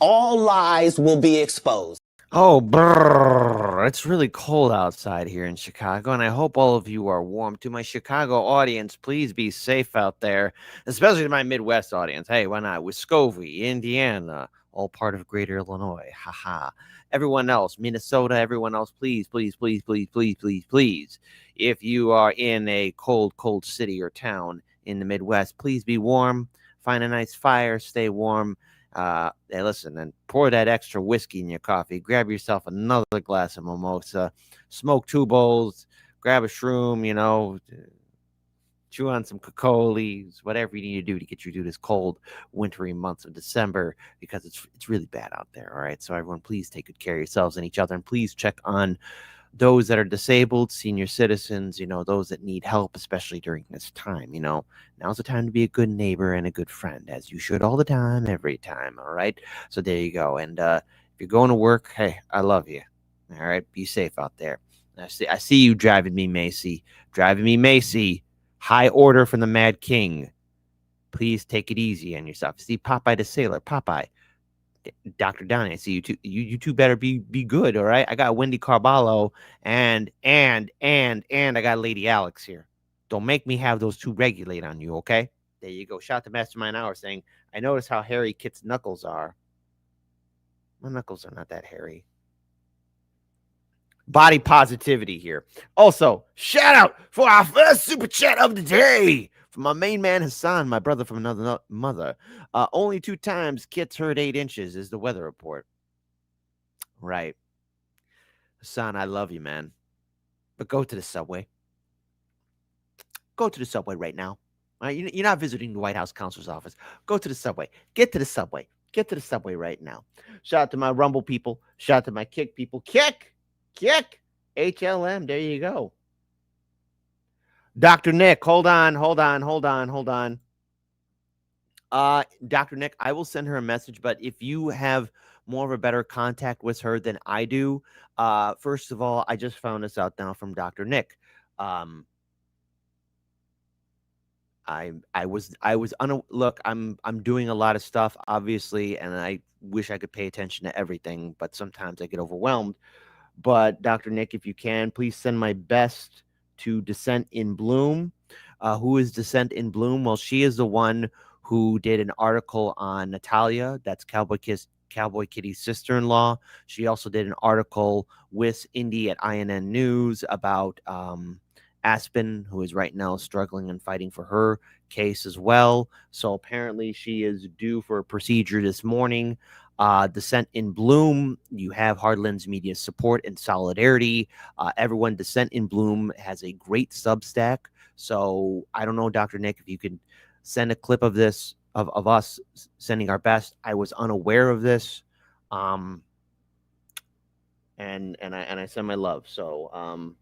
All lies will be exposed. Oh, brrr. It's really cold outside here in Chicago, and I hope all of you are warm. To my Chicago audience, please be safe out there, especially to my Midwest audience. Hey, why not? Wisconsin, Indiana, all part of Greater Illinois. Haha. Everyone else, Minnesota, everyone else, please, please, please, please, please, please, please. If you are in a cold, cold city or town in the Midwest, please be warm. Find a nice fire, stay warm. Hey, listen, and pour that extra whiskey in your coffee. Grab yourself another glass of mimosa. Smoke two bowls. Grab a shroom. Chew on some cocoa leaves. Whatever you need to do to get you through this cold, wintry months of December, because it's really bad out there. All right, so everyone, please take good care of yourselves and each other, and please check on those that are disabled, senior citizens, those that need help, especially during this time. Now's the time to be a good neighbor and a good friend, as you should all the time, every time. All right. So there you go. And if you're going to work, hey, I love you. All right. Be safe out there. I see you driving me Macy. Driving me Macy. High order from the Mad King. Please take it easy on yourself. See Popeye the Sailor. Popeye. Dr. Donnie, I see you two. You two better be good, all right? I got Wendy Carballo and I got Lady Alex here. Don't make me have those two regulate on you, okay? There you go. Shout to Mastermind Hour saying, I notice how hairy Kit's knuckles are. My knuckles are not that hairy. Body positivity here. Also, shout out for our first super chat of the day from my main man Hassan, my brother from another mother. Only 2 times Kit's heard 8 inches is the weather report. Right. Hassan, I love you, man. But go to the subway. Go to the subway right now. You're not visiting the White House counselor's office. Go to the subway. Get to the subway. Get to the subway right now. Shout out to my Rumble people. Shout out to my Kick people. Kick. HLM. There you go. Dr. Nick, hold on. Dr. Nick, I will send her a message, but if you have more of a better contact with her than I do, first of all, I just found this out now from Dr. Nick. Look, I'm doing a lot of stuff, obviously, and I wish I could pay attention to everything, but sometimes I get overwhelmed. But Dr. Nick, if you can, please send my best to Descent in Bloom. Who is Descent in Bloom? Well, she is the one who did an article on Natalia. That's Cowboy Kitty's sister-in-law. She also did an article with Indy at INN News about Aspen, who is right now struggling and fighting for her case as well. So apparently she is due for a procedure this morning. Descent in Bloom, you have Hardlands Media support and solidarity. Everyone, Descent in Bloom has a great Substack. So I don't know, Dr. Nick, if you could send a clip of this, of us sending our best. I was unaware of this. And I send my love. So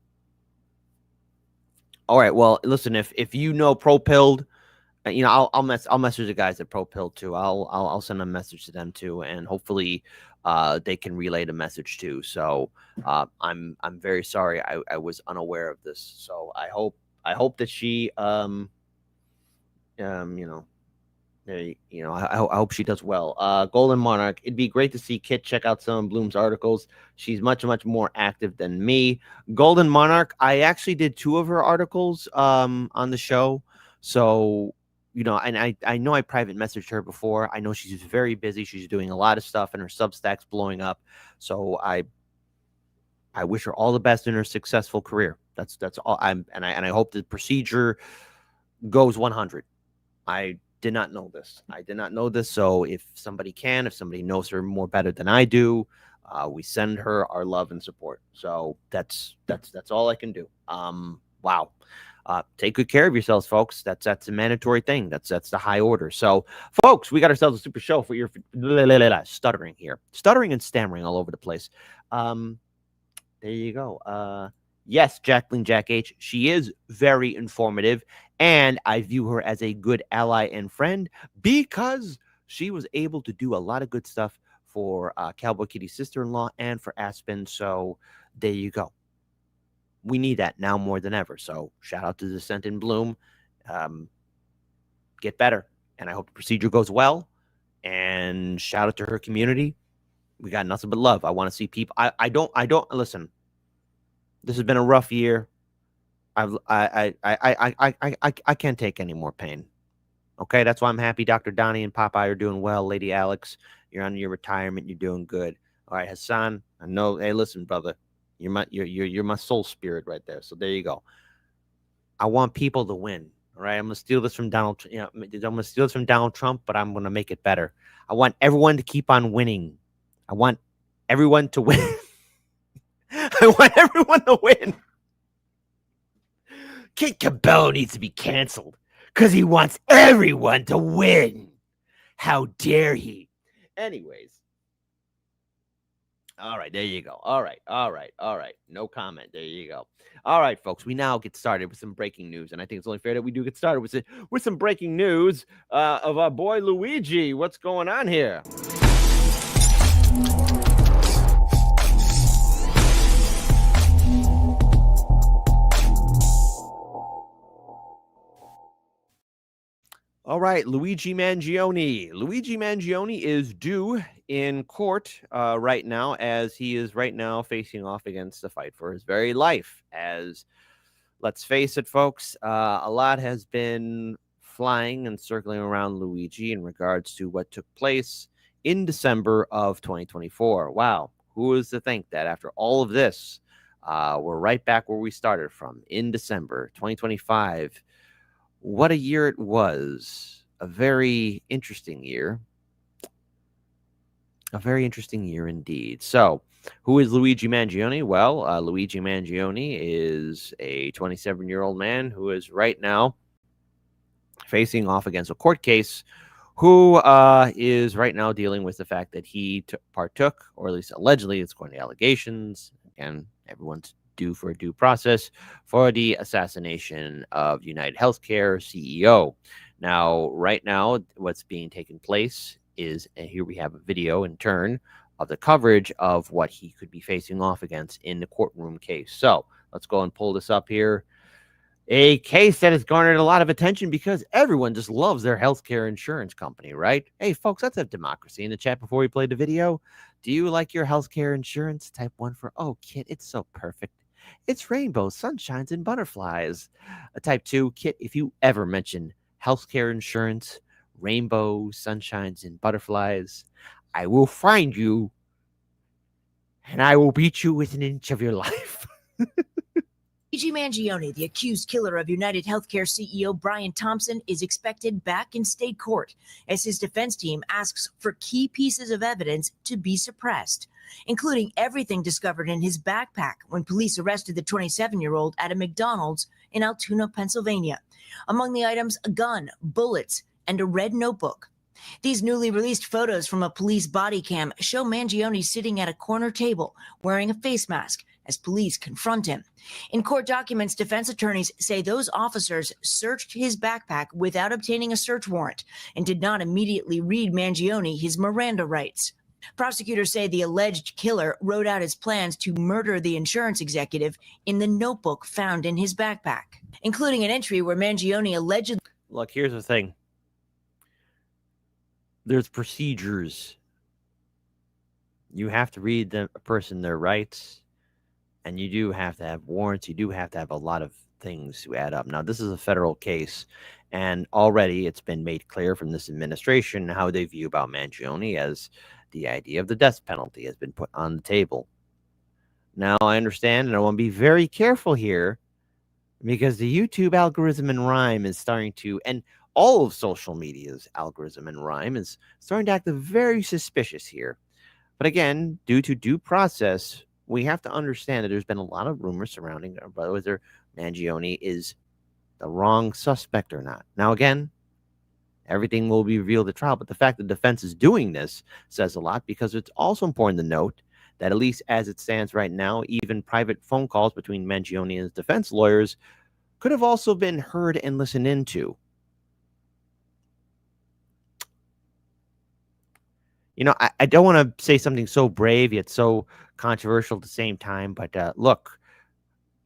all right, well, listen, if you know ProPilled, I'll message the guys at ProPilled too. I'll send a message to them too, and hopefully they can relay the message too. So I'm very sorry I was unaware of this. So I hope that she I hope she does well. Golden Monarch, it'd be great to see Kit check out some of Bloom's articles. She's much, much more active than me. Golden Monarch, I actually did 2 of her articles on the show. So, and I know I private messaged her before. I know she's very busy. She's doing a lot of stuff and her Substack's blowing up. So I wish her all the best in her successful career. That's all I hope the procedure goes 100. I did not know this. So if somebody knows her more better than I do, we send her our love and support. So that's all I can do. Wow. Take good care of yourselves, folks. That's a mandatory thing. That's the high order. So, folks, we got ourselves a super show for your stuttering here, stuttering and stammering all over the place. There you go. Yes, Jacqueline Jack H. She is very informative, and I view her as a good ally and friend because she was able to do a lot of good stuff for Cowboy Kitty's sister-in-law and for Aspen. So there you go. We need that now more than ever. So shout out to Descent in Bloom. Get better, and I hope the procedure goes well. And shout out to her community. We got nothing but love. I want to see people. I don't listen. This has been a rough year. I can't take any more pain. Okay, that's why I'm happy Dr. Donnie and Popeye are doing well. Lady Alex, you're on your retirement. You're doing good. All right, Hassan, I know. Hey, listen, brother, you're my soul spirit right there. So there you go. I want people to win. All right, I'm gonna steal this from Donald. I'm gonna steal this from Donald Trump, but I'm gonna make it better. I want everyone to keep on winning. I want everyone to win. I want everyone to win. Kid Cabello needs to be canceled because he wants everyone to win. How dare he? Anyways. All right, there you go. All right. No comment. There you go. All right, folks. We now get started with some breaking news, and I think it's only fair that we do get started with some breaking news of our boy Luigi. What's going on here? All right, Luigi Mangione. Luigi Mangione is due in court right now, as he is right now facing off against the fight for his very life. As, let's face it, folks, a lot has been flying and circling around Luigi in regards to what took place in December of 2024. Wow, who is to think that after all of this, we're right back where we started from in December 2025. What a year it was. A very interesting year. A very interesting year indeed. So, who is Luigi Mangione? Well, Luigi Mangione is a 27-year-old man who is right now facing off against a court case, who is right now dealing with the fact that he partook, or at least allegedly, it's according to allegations. Again, everyone's due for a due process for the assassination of United Healthcare CEO. Now, right now, what's being taken place is, and here we have a video in turn of the coverage of what he could be facing off against in the courtroom case. So let's go and pull this up here. A case that has garnered a lot of attention because everyone just loves their healthcare insurance company, right? Hey, folks, let's have democracy in the chat before we play the video. Do you like your healthcare insurance? Type 1 for, oh, Kit, it's so perfect. It's rainbows, sunshines, and butterflies. Type 2, Kit, if you ever mention healthcare insurance, rainbows, sunshines, and butterflies, I will find you and I will beat you within an inch of your life. Luigi Mangione, the accused killer of United Healthcare CEO Brian Thompson, is expected back in state court as his defense team asks for key pieces of evidence to be suppressed, including everything discovered in his backpack when police arrested the 27-year-old at a McDonald's in Altoona, Pennsylvania. Among the items, a gun, bullets, and a red notebook. These newly released photos from a police body cam show Mangione sitting at a corner table wearing a face mask as police confront him. In court documents, defense attorneys say those officers searched his backpack without obtaining a search warrant and did not immediately read Mangione his Miranda rights. Prosecutors say the alleged killer wrote out his plans to murder the insurance executive in the notebook found in his backpack, including an entry where Mangione allegedly... Look, here's the thing. There's procedures. You have to read a person their rights, and you do have to have warrants. You do have to have a lot of things to add up. Now, this is a federal case, and already it's been made clear from this administration how they view about Mangione, as the idea of the death penalty has been put on the table. Now, I understand, and I want to be very careful here, because the YouTube algorithm and rhyme is starting to, and all of social media's algorithm and rhyme is starting to act very suspicious here. But again, due to due process, we have to understand that there's been a lot of rumors surrounding whether Mangione is the wrong suspect or not. Now, again, everything will be revealed at trial, but the fact that the defense is doing this says a lot, because it's also important to note that, at least as it stands right now, even private phone calls between Mangione and his defense lawyers could have also been heard and listened into. You know, I don't want to say something so brave yet so controversial at the same time, but look,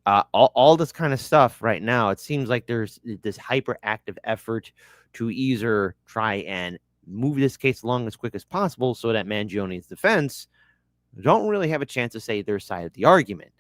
all this kind of stuff right now, it seems like there's this hyperactive effort to either try and move this case along as quick as possible so that Mangione's defense don't really have a chance to say their side of the argument.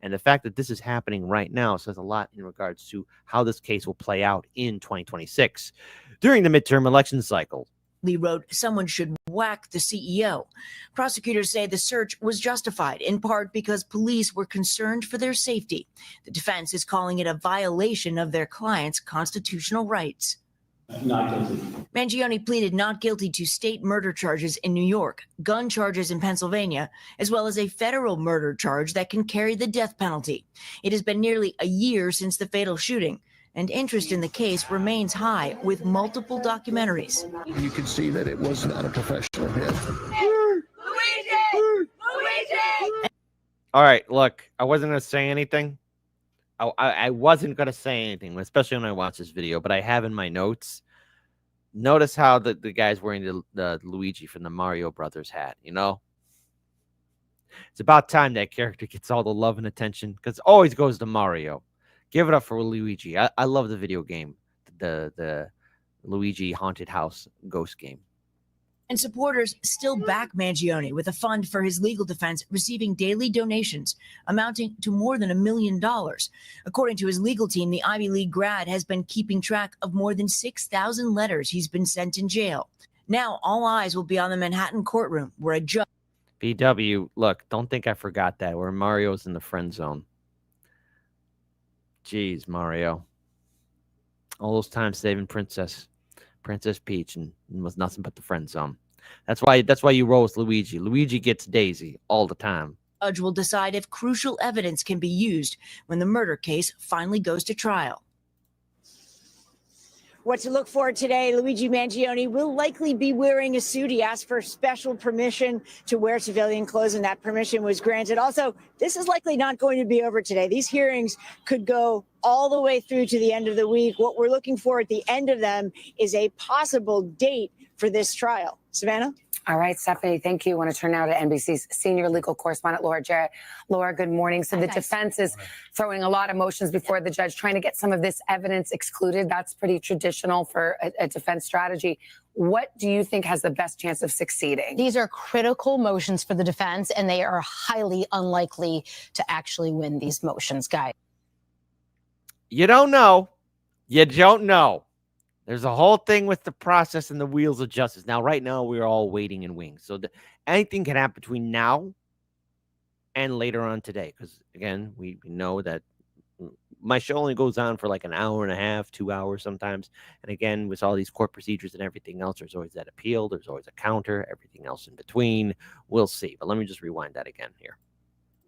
And the fact that this is happening right now says a lot in regards to how this case will play out in 2026 during the midterm election cycle. Lee wrote, someone should whack the CEO. Prosecutors say the search was justified, in part because police were concerned for their safety. The defense is calling it a violation of their client's constitutional rights. Not guilty. Mangione pleaded not guilty to state murder charges in New York, gun charges in Pennsylvania, as well as a federal murder charge that can carry the death penalty. It has been nearly a year since the fatal shooting, and interest in the case remains high, with multiple documentaries. You can see that it was not a professional hit. Luigi! All right, look, I wasn't going to say anything. I wasn't going to say anything, especially when I watch this video, but I have in my notes. Notice how the guy's wearing the Luigi from the Mario Brothers hat, you know? It's about time that character gets all the love and attention, because it always goes to Mario. Give it up for Luigi. I love the video game, the Luigi Haunted House ghost game. And supporters still back Mangione with a fund for his legal defense, receiving daily donations amounting to more than $1 million. According to his legal team, the Ivy League grad has been keeping track of more than 6,000 letters he's been sent in jail. Now all eyes will be on the Manhattan courtroom, where a judge... BW, look, don't think I forgot that, where Mario's in the friend zone. Jeez, Mario. All those times saving Princess Peach, and it was nothing but the friend zone. That's why you roll with Luigi. Luigi gets Daisy all the time. Judge will decide if crucial evidence can be used when the murder case finally goes to trial. What to look for today, Luigi Mangione will likely be wearing a suit. He asked for special permission to wear civilian clothes, and that permission was granted. Also, this is likely not going to be over today. These hearings could go all the way through to the end of the week. What we're looking for at the end of them is a possible date for this trial. Savannah? All right, Stephanie, thank you. I want to turn now to NBC's senior legal correspondent, Laura Jarrett. Laura, good morning. So the defense is throwing a lot of motions before the judge, trying to get some of this evidence excluded. That's pretty traditional for a defense strategy. What do you think has the best chance of succeeding? These are critical motions for the defense, and they are highly unlikely to actually win these motions, guys. You don't know. You don't know. There's a whole thing with the process and the wheels of justice. Now, right now, we're all waiting in wings. So anything can happen between now and later on today. Because, again, we know that my show only goes on for like an hour and a half, 2 hours sometimes. And, again, with all these court procedures and everything else, there's always that appeal. There's always a counter, everything else in between. We'll see. But let me just rewind that again here.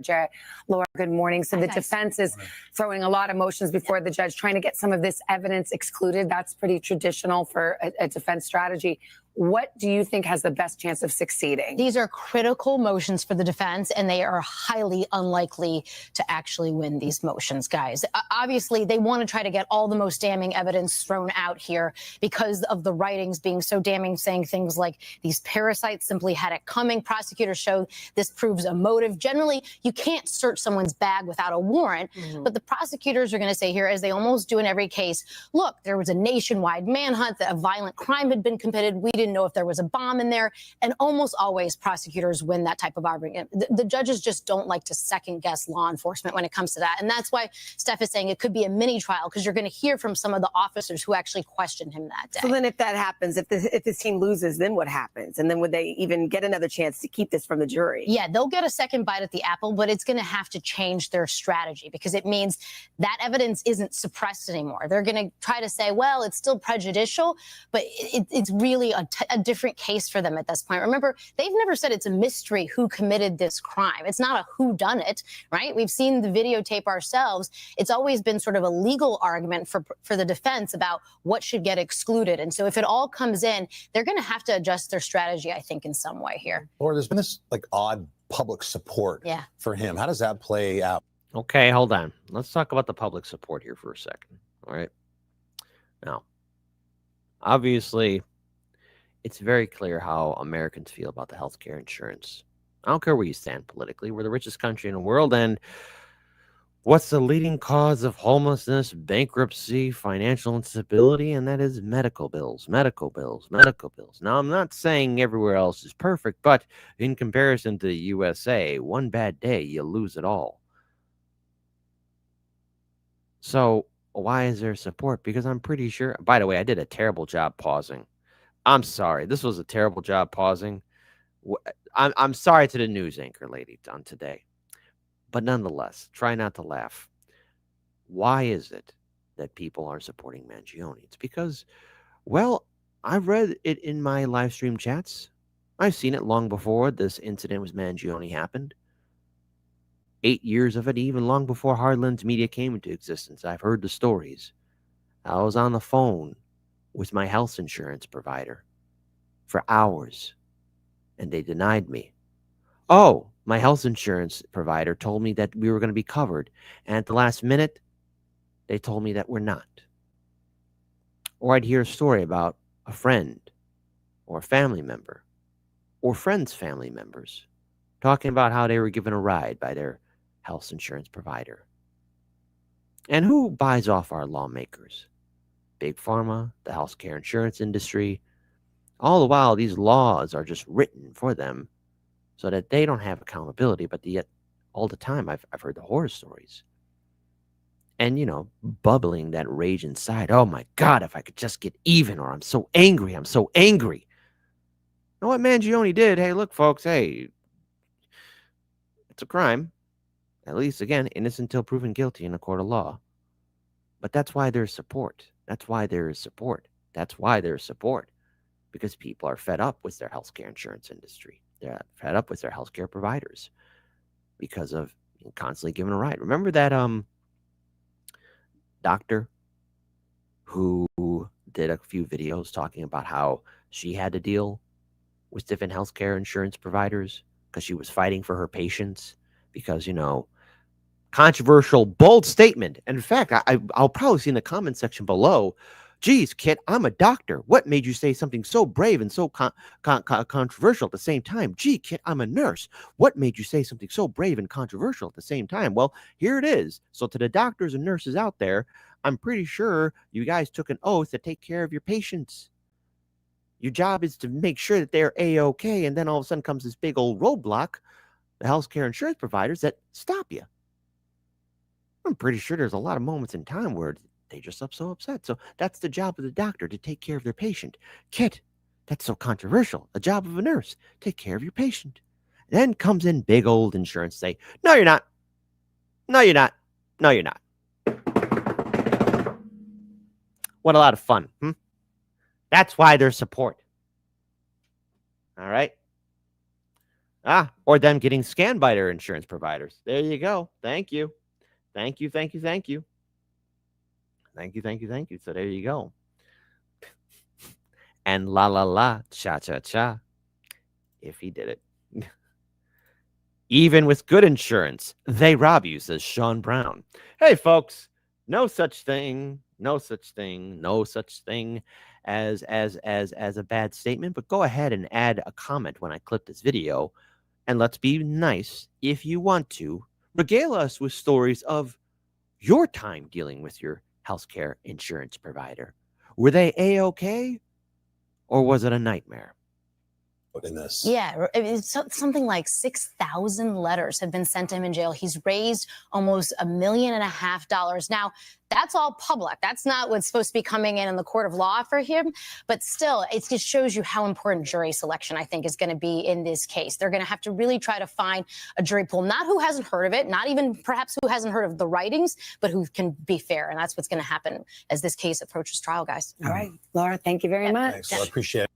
Jarrett. Laura, good morning. So the defense is throwing a lot of motions before the judge, trying to get some of this evidence excluded. That's pretty traditional for a defense strategy. What do you think has the best chance of succeeding? These are critical motions for the defense, and they are highly unlikely to actually win these motions, guys. Obviously, they want to try to get all the most damning evidence thrown out here because of the writings being so damning, saying things like these parasites simply had it coming. Prosecutors show this proves a motive. Generally, you can't search someone's bag without a warrant, but the prosecutors are going to say here, as they almost do in every case, look, there was a nationwide manhunt, that a violent crime had been committed. We didn't know if there was a bomb in there. And almost always prosecutors win that type of argument. The judges just don't like to second guess law enforcement when it comes to that. And that's why Steph is saying it could be a mini trial, because you're going to hear from some of the officers who actually questioned him that day. So then if that happens, if this team loses, then what happens? And then would they even get another chance to keep this from the jury? Yeah, they'll get a second bite at the apple, but it's going to have to change their strategy, because it means that evidence isn't suppressed anymore. They're going to try to say, well, it's still prejudicial, but it's really a different case for them at this point. Remember, they've never said it's a mystery who committed this crime. It's not a who done it, right? We've seen the videotape ourselves. It's always been sort of a legal argument for the defense about what should get excluded. And so if it all comes in, they're going to have to adjust their strategy, I think, in some way here. Or there's been this like odd public support for him. How does that play out? Okay, hold on. Let's talk about the public support here for a second. All right. Now, obviously, it's very clear how Americans feel about the healthcare insurance. I don't care where you stand politically. We're the richest country in the world, and What's the leading cause of homelessness, bankruptcy, financial instability? And that is medical bills, medical bills, medical bills. Now, I'm not saying everywhere else is perfect, but in comparison to the USA, one bad day, you lose it all. So why is there support? Because I'm pretty sure, by the way, I did a terrible job pausing. I'm sorry. This was a terrible job pausing. I'm sorry to the news anchor lady on today. But nonetheless, try not to laugh. Why is it that people are supporting Mangione? It's because, well, I've read it in my live stream chats. I've seen it long before this incident with Mangione happened. 8 years of it, even long before Hardlands Media came into existence. I've heard the stories. I was on the phone with my health insurance provider for hours, and they denied me. Oh, my health insurance provider told me that we were going to be covered, and at the last minute, they told me that we're not. Or I'd hear a story about a friend or a family member or friends' family members talking about how they were given a ride by their health insurance provider. And who buys off our lawmakers? Big Pharma, the healthcare insurance industry. All the while, these laws are just written for them so that they don't have accountability, but yet all the time I've heard the horror stories. And, bubbling that rage inside. Oh my God, if I could just get even, or I'm so angry, I'm so angry. You know what Mangione did? Hey, look, folks, hey, it's a crime. At least, again, innocent until proven guilty in a court of law. But that's why there's support. That's why there is support. That's why there's support. Because people are fed up with their healthcare insurance industry. They're fed up with their healthcare providers because of constantly given a ride. Remember that doctor who did a few videos talking about how she had to deal with different healthcare insurance providers because she was fighting for her patients because, controversial, bold statement. And in fact, I'll probably see in the comment section below, geez, Kit, I'm a doctor. What made you say something so brave and so controversial at the same time? Gee, Kit, I'm a nurse. What made you say something so brave and controversial at the same time? Well, here it is. So to the doctors and nurses out there, I'm pretty sure you guys took an oath to take care of your patients. Your job is to make sure that they're A-OK, and then all of a sudden comes this big old roadblock, the healthcare insurance providers that stop you. I'm pretty sure there's a lot of moments in time where they just so upset. So that's the job of the doctor, to take care of their patient. Kit, that's so controversial. The job of a nurse, take care of your patient. Then comes in big old insurance, say, no, you're not. No, you're not. No, you're not. What a lot of fun. That's why there's support. All right. Or them getting scanned by their insurance providers. There you go. Thank you. Thank you, thank you, thank you. Thank you, thank you, thank you. So there you go. And la la la, cha cha cha. If he did it. Even with good insurance, they rob you, says Sean Brown. Hey, folks, no such thing, no such thing, no such thing as a bad statement. But go ahead and add a comment when I clip this video. And let's be nice if you want to. Regale us with stories of your time dealing with your healthcare insurance provider. Were they A-OK? Or was it a nightmare? In this. Yeah, it's something like 6,000 letters have been sent to him in jail. He's raised almost $1.5 million. Now, that's all public. That's not what's supposed to be coming in the court of law for him. But still, it just shows you how important jury selection, I think, is going to be in this case. They're going to have to really try to find a jury pool, not who hasn't heard of it, not even perhaps who hasn't heard of the writings, but who can be fair. And that's what's going to happen as this case approaches trial, guys. All right, Laura, thank you very much. Thanks. I appreciate it.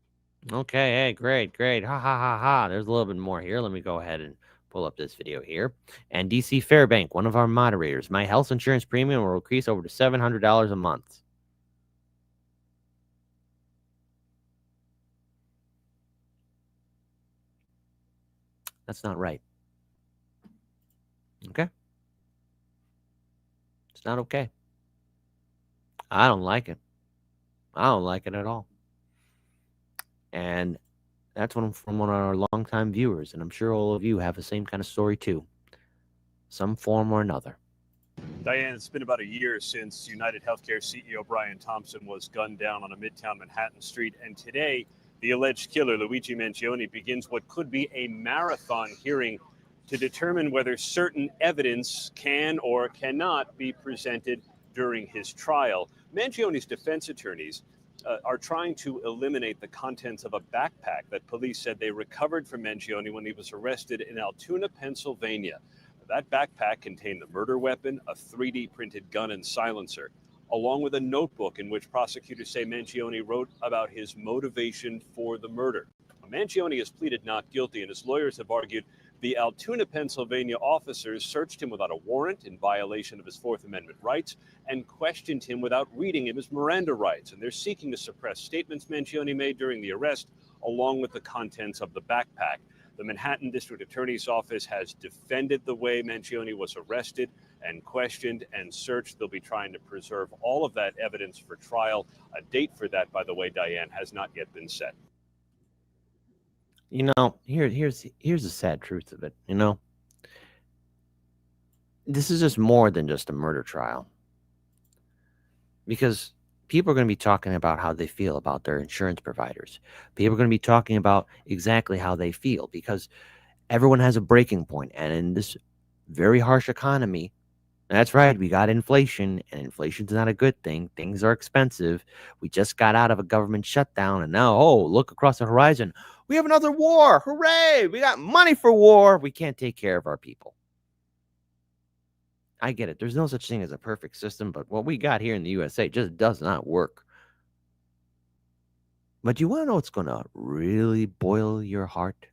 Okay, hey, great. Ha, ha, ha, ha. There's a little bit more here. Let me go ahead and pull up this video here. And DC Fairbank, one of our moderators, my health insurance premium will increase over to $700 a month. That's not right. Okay? It's not okay. I don't like it. I don't like it at all. And that's from one of our longtime viewers. And I'm sure all of you have the same kind of story too. Some form or another. Diane, it's been about a year since United Healthcare CEO Brian Thompson was gunned down on a Midtown Manhattan street. And today, the alleged killer, Luigi Mangione, begins what could be a marathon hearing to determine whether certain evidence can or cannot be presented during his trial. Mangione's defense attorneys are trying to eliminate the contents of a backpack that police said they recovered from Mangione when he was arrested in Altoona, Pennsylvania. That backpack contained a murder weapon, a 3D printed gun and silencer, along with a notebook in which prosecutors say Mangione wrote about his motivation for the murder. Mangione has pleaded not guilty, and his lawyers have argued the Altoona, Pennsylvania officers searched him without a warrant in violation of his Fourth Amendment rights and questioned him without reading him his Miranda rights. And they're seeking to suppress statements Mangione made during the arrest, along with the contents of the backpack. The Manhattan District Attorney's Office has defended the way Mangione was arrested and questioned and searched. They'll be trying to preserve all of that evidence for trial. A date for that, by the way, Diane, has not yet been set. You know, here's the sad truth of it. You know, this is just more than just a murder trial, because people are going to be talking about how they feel about their insurance providers. People are going to be talking about exactly how they feel, because everyone has a breaking point. And in this very harsh economy, that's right, we got inflation, and inflation's not a good thing. Things are expensive. We just got out of a government shutdown, and now, oh, look across the horizon. We have another war. Hooray! We got money for war. We can't take care of our people. I get it. There's no such thing as a perfect system, but what we got here in the USA just does not work. But you want to know what's going to really boil your heart,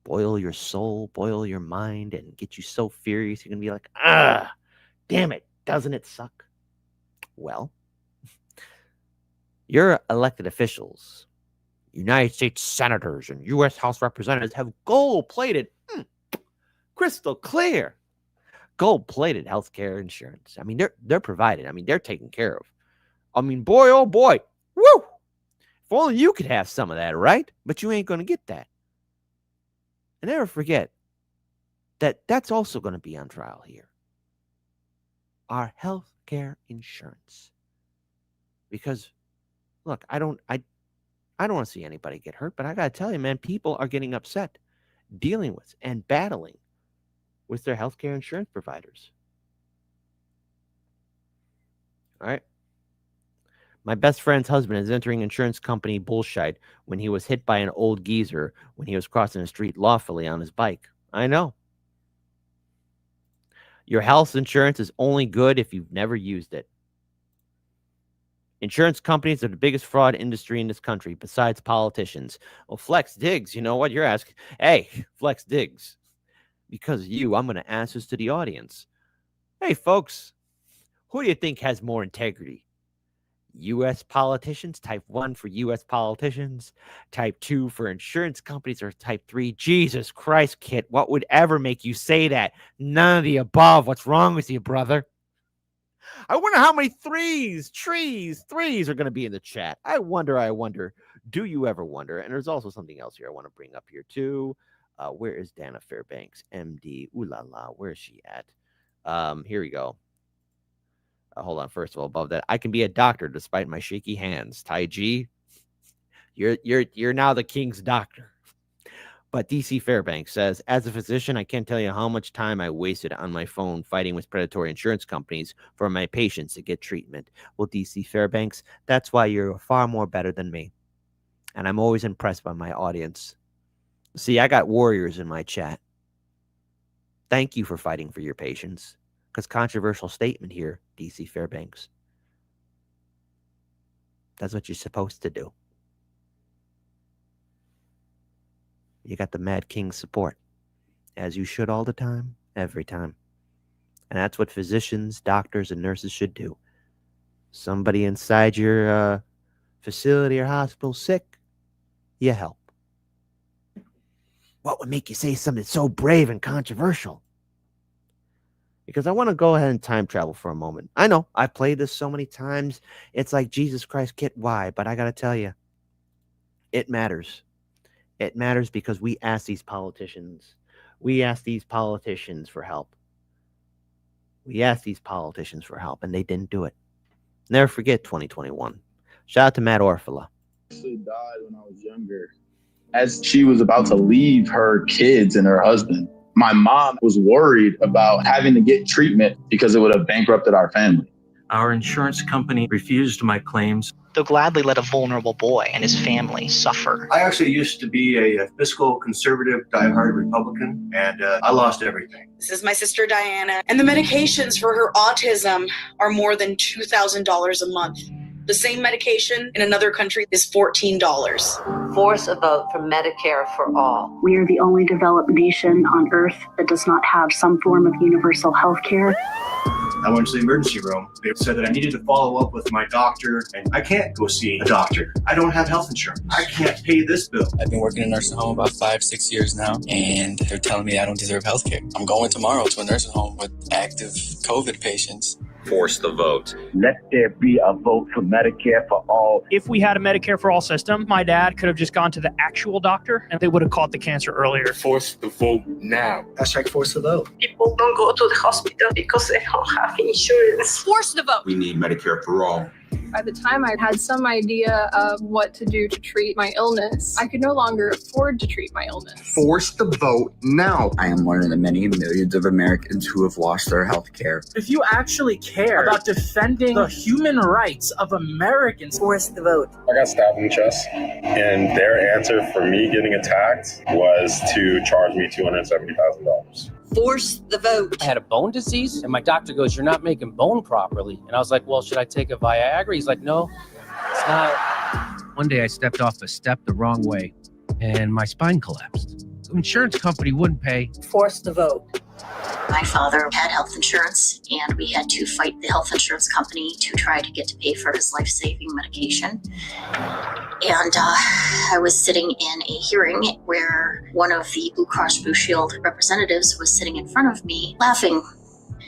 boil your soul, boil your mind, and get you so furious you're going to be like, damn it, doesn't it suck? Well, your elected officials, United States senators and U.S. House representatives have gold-plated, crystal clear, gold-plated healthcare insurance. I mean, they're provided. I mean, they're taken care of. I mean, boy, oh boy, woo! If only you could have some of that, right? But you ain't going to get that. And never forget that that's also going to be on trial here. Our healthcare insurance. Because, look, I don't want to see anybody get hurt, but I got to tell you, man, people are getting upset dealing with and battling with their healthcare insurance providers. All right. My best friend's husband is entering insurance company bullshit when he was hit by an old geezer when he was crossing the street lawfully on his bike. I know. Your health insurance is only good if you've never used it. Insurance companies are the biggest fraud industry in this country, besides politicians. Well, Flex Diggs, you know what? You're asking. Hey, Flex Diggs, because of you, I'm going to ask this to the audience. Hey, folks, who do you think has more integrity? U.S. politicians, type 1 for U.S. politicians, type 2 for insurance companies, or type 3? Jesus Christ, Kit, what would ever make you say that? None of the above. What's wrong with you, brother? I wonder how many threes are going to be in the chat. I wonder. Do you ever wonder? And there's also something else here I want to bring up here, too. Where is Dana Fairbanks, MD? Ooh la la, where is she at? Here we go. Hold on. First of all, above that, I can be a doctor despite my shaky hands. Tai G, you're now the king's doctor. But DC Fairbanks says, as a physician, I can't tell you how much time I wasted on my phone fighting with predatory insurance companies for my patients to get treatment. Well, DC Fairbanks, that's why you're far more better than me. And I'm always impressed by my audience. See, I got warriors in my chat. Thank you for fighting for your patients. Because controversial statement here, DC Fairbanks. That's what you're supposed to do. You got the Mad King's support, as you should all the time, every time. And that's what physicians, doctors, and nurses should do. Somebody inside your facility or hospital sick, you help. What would make you say something so brave and controversial? Because I want to go ahead and time travel for a moment. I know, I've played this so many times. It's like, Jesus Christ, Kit, why? But I got to tell you, it matters. It matters because we ask these politicians for help. We asked these politicians for help, and they didn't do it. Never forget 2021. Shout out to Matt Orfila. She died when I was younger. As she was about to leave her kids and her husband, my mom was worried about having to get treatment because it would have bankrupted our family. Our insurance company refused my claims. They'll gladly let a vulnerable boy and his family suffer. I actually used to be a fiscal conservative, diehard Republican, and I lost everything. This is my sister Diana, and the medications for her autism are more than $2,000 a month. The same medication in another country is $14. Force a vote for Medicare for all. We are the only developed nation on earth that does not have some form of universal health care. I went to the emergency room. They said that I needed to follow up with my doctor, and I can't go see a doctor. I don't have health insurance. I can't pay this bill. I've been working in a nursing home about 5-6 years now, and they're telling me I don't deserve health care. I'm going tomorrow to a nursing home with active COVID patients. Force the vote. Let there be a vote for Medicare for all. If we had a Medicare for all system, my dad could have just gone to the actual doctor and they would have caught the cancer earlier. Force the vote now. Hashtag force the vote. People don't go to the hospital because they don't have insurance. Force the vote. We need Medicare for all. By the time I had some idea of what to do to treat my illness, I could no longer afford to treat my illness. Force the vote now. I am one of the many millions of Americans who have lost their health care. If you actually care about defending the human rights of Americans, force the vote. I got stabbed in the chest, and their answer for me getting attacked was to charge me $270,000. Force the vote. I had a bone disease, and my doctor goes, "You're not making bone properly." And I was like, "Well, should I take a Viagra?" He's like, "No, it's not." One day I stepped off a step the wrong way, and my spine collapsed. The insurance company wouldn't pay. Force the vote. My father had health insurance, and we had to fight the health insurance company to try to get to pay for his life-saving medication. And I was sitting in a hearing where one of the Blue Cross Blue Shield representatives was sitting in front of me laughing.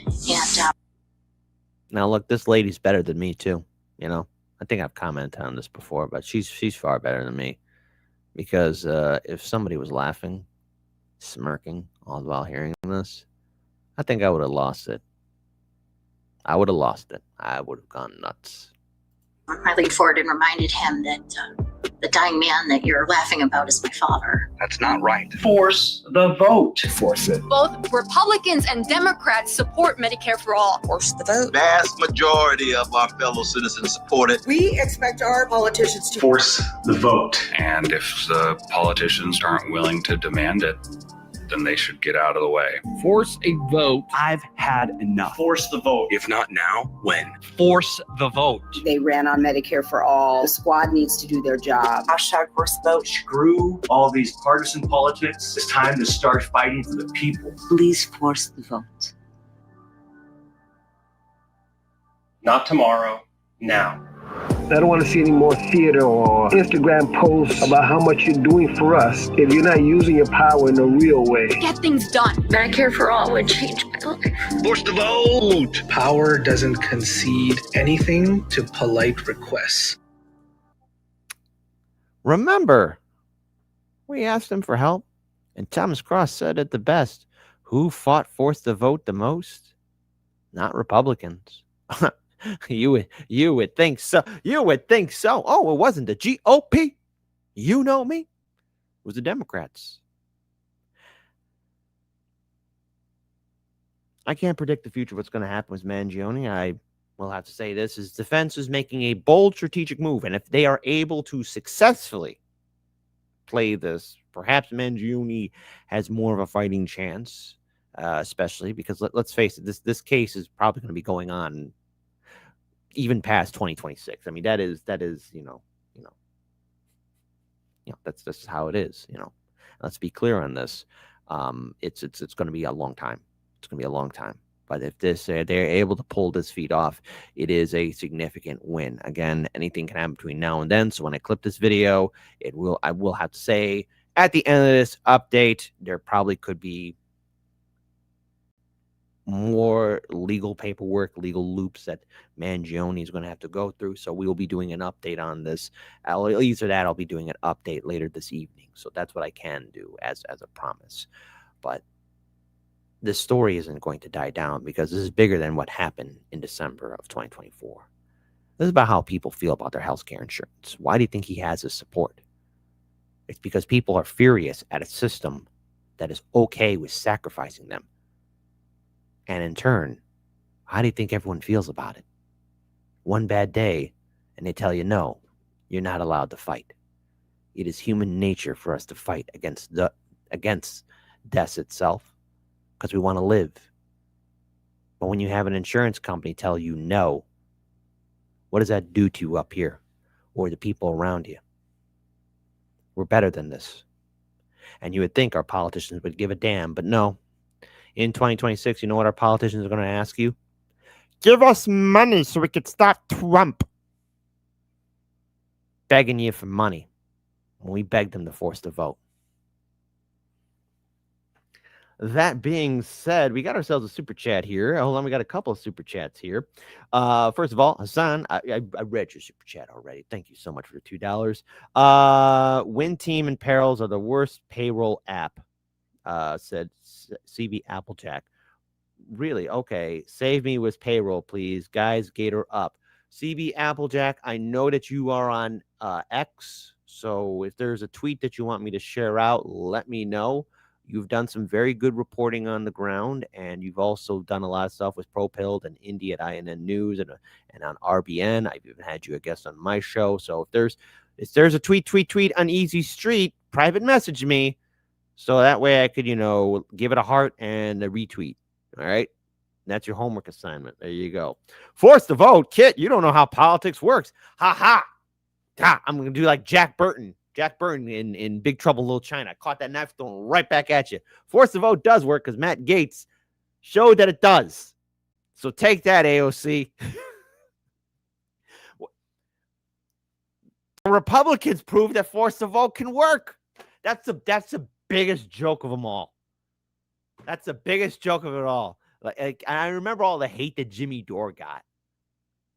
And now look, this lady's better than me too. You know, I think I've commented on this before, but she's far better than me, because if somebody was laughing, smirking all while hearing this, I think I would have lost it. I would have lost it. I would have gone nuts. I leaned forward and reminded him that the dying man that you're laughing about is my father. That's not right. Force the vote. Force it. Both Republicans and Democrats support Medicare for all. Force the vote. Vast majority of our fellow citizens support it. We expect our politicians to Force the vote. And if the politicians aren't willing to demand it, then they should get out of the way. Force a vote. I've had enough. Force the vote. If not now, when? Force the vote. They ran on Medicare for all. The squad needs to do their job. Hashtag force the vote. Screw all these partisan politics. It's time to start fighting for the people. Please force the vote. Not tomorrow, now. I don't want to see any more theater or Instagram posts about how much you're doing for us if you're not using your power in a real way. Get things done. Medicare for all would change my life. Force the vote. power doesn't concede anything to polite requests. Remember, we asked him for help, and Thomas Cross said it the best. Who fought Force the Vote the most? Not Republicans. You would think so. You would think so. Oh, it wasn't the GOP. You know me. It was the Democrats. I can't predict the future. What's going to happen with Mangione. I will have to say this. His defense is making a bold strategic move. And if they are able to successfully play this, perhaps Mangione has more of a fighting chance, especially because let's face it, this case is probably going to be going on even past 2026. I mean, that is, that's just how it is. Let's be clear on this. It's going to be a long time. It's going to be a long time. But if they're able to pull this feat off, it is a significant win. Again, anything can happen between now and then. So when I clip this video, I will have to say at the end of this update, there probably could be more legal paperwork, legal loops that Mangione is going to have to go through. So we will be doing an update on this. I'll be doing an update later this evening. So that's what I can do as a promise. But this story isn't going to die down because this is bigger than what happened in December of 2024. This is about how people feel about their health care insurance. Why do you think he has his support? It's because people are furious at a system that is okay with sacrificing them. And in turn, how do you think everyone feels about it? One bad day, and they tell you, no, you're not allowed to fight. It is human nature for us to fight against death itself because we want to live. But when you have an insurance company tell you no, what does that do to you up here or the people around you? We're better than this. And you would think our politicians would give a damn, but no. In 2026, you know what our politicians are going to ask you? Give us money so we could stop Trump. Begging you for money when we begged them to force the vote. That being said, we got ourselves a super chat here. Hold on, we got a couple of super chats here. First of all, Hassan, I read your super chat already. Thank you so much for the $2. Win Team and Perils are the worst payroll app, said CB Applejack. Really? Okay. Save me with payroll, please. Guys, Gator up. CB Applejack, I know that you are on X, so if there's a tweet that you want me to share out, let me know. You've done some very good reporting on the ground, and you've also done a lot of stuff with ProPilled and Indy at INN News and on RBN. I've even had you a guest on my show. So if there's a tweet on Easy Street, private message me, so that way I could, give it a heart and a retweet. All right. That's your homework assignment. There you go. Force the vote. Kit, you don't know how politics works. Ha ha. I'm going to do like Jack Burton. Jack Burton in Big Trouble in Little China. Caught that knife thrown right back at you. Force the vote does work because Matt Gaetz showed that it does. So take that, AOC. Republicans proved that force the vote can work. That's the biggest joke of them all. That's the biggest joke of it all. Like I remember all the hate that Jimmy Dore got.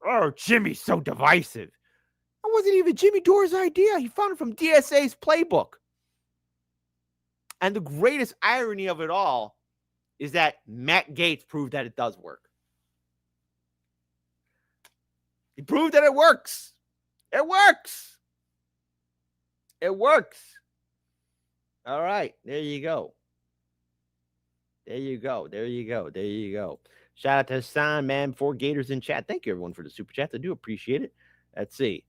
Oh, Jimmy's so divisive. That wasn't even Jimmy Dore's idea. He found it from DSA's playbook. And the greatest irony of it all is that Matt Gaetz proved that it does work. He proved that it works. It works. It works. All right. There you go. There you go. There you go. There you go. Shout out to Hassan, man. 4 Gators in chat. Thank you, everyone, for the super chats. I do appreciate it. Let's see.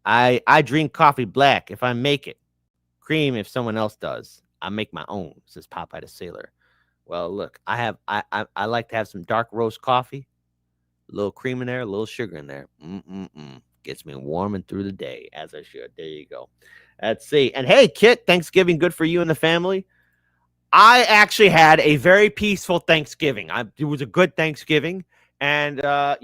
I drink coffee black if I make it. Cream if someone else does. I make my own, says Popeye the Sailor. Well, look, I like to have some dark roast coffee. A little cream in there, a little sugar in there. Gets me warming through the day, as I should. There you go. Let's see. And hey, Kit, Thanksgiving good for you and the family. I actually had a very peaceful Thanksgiving. It was a good Thanksgiving, and hey,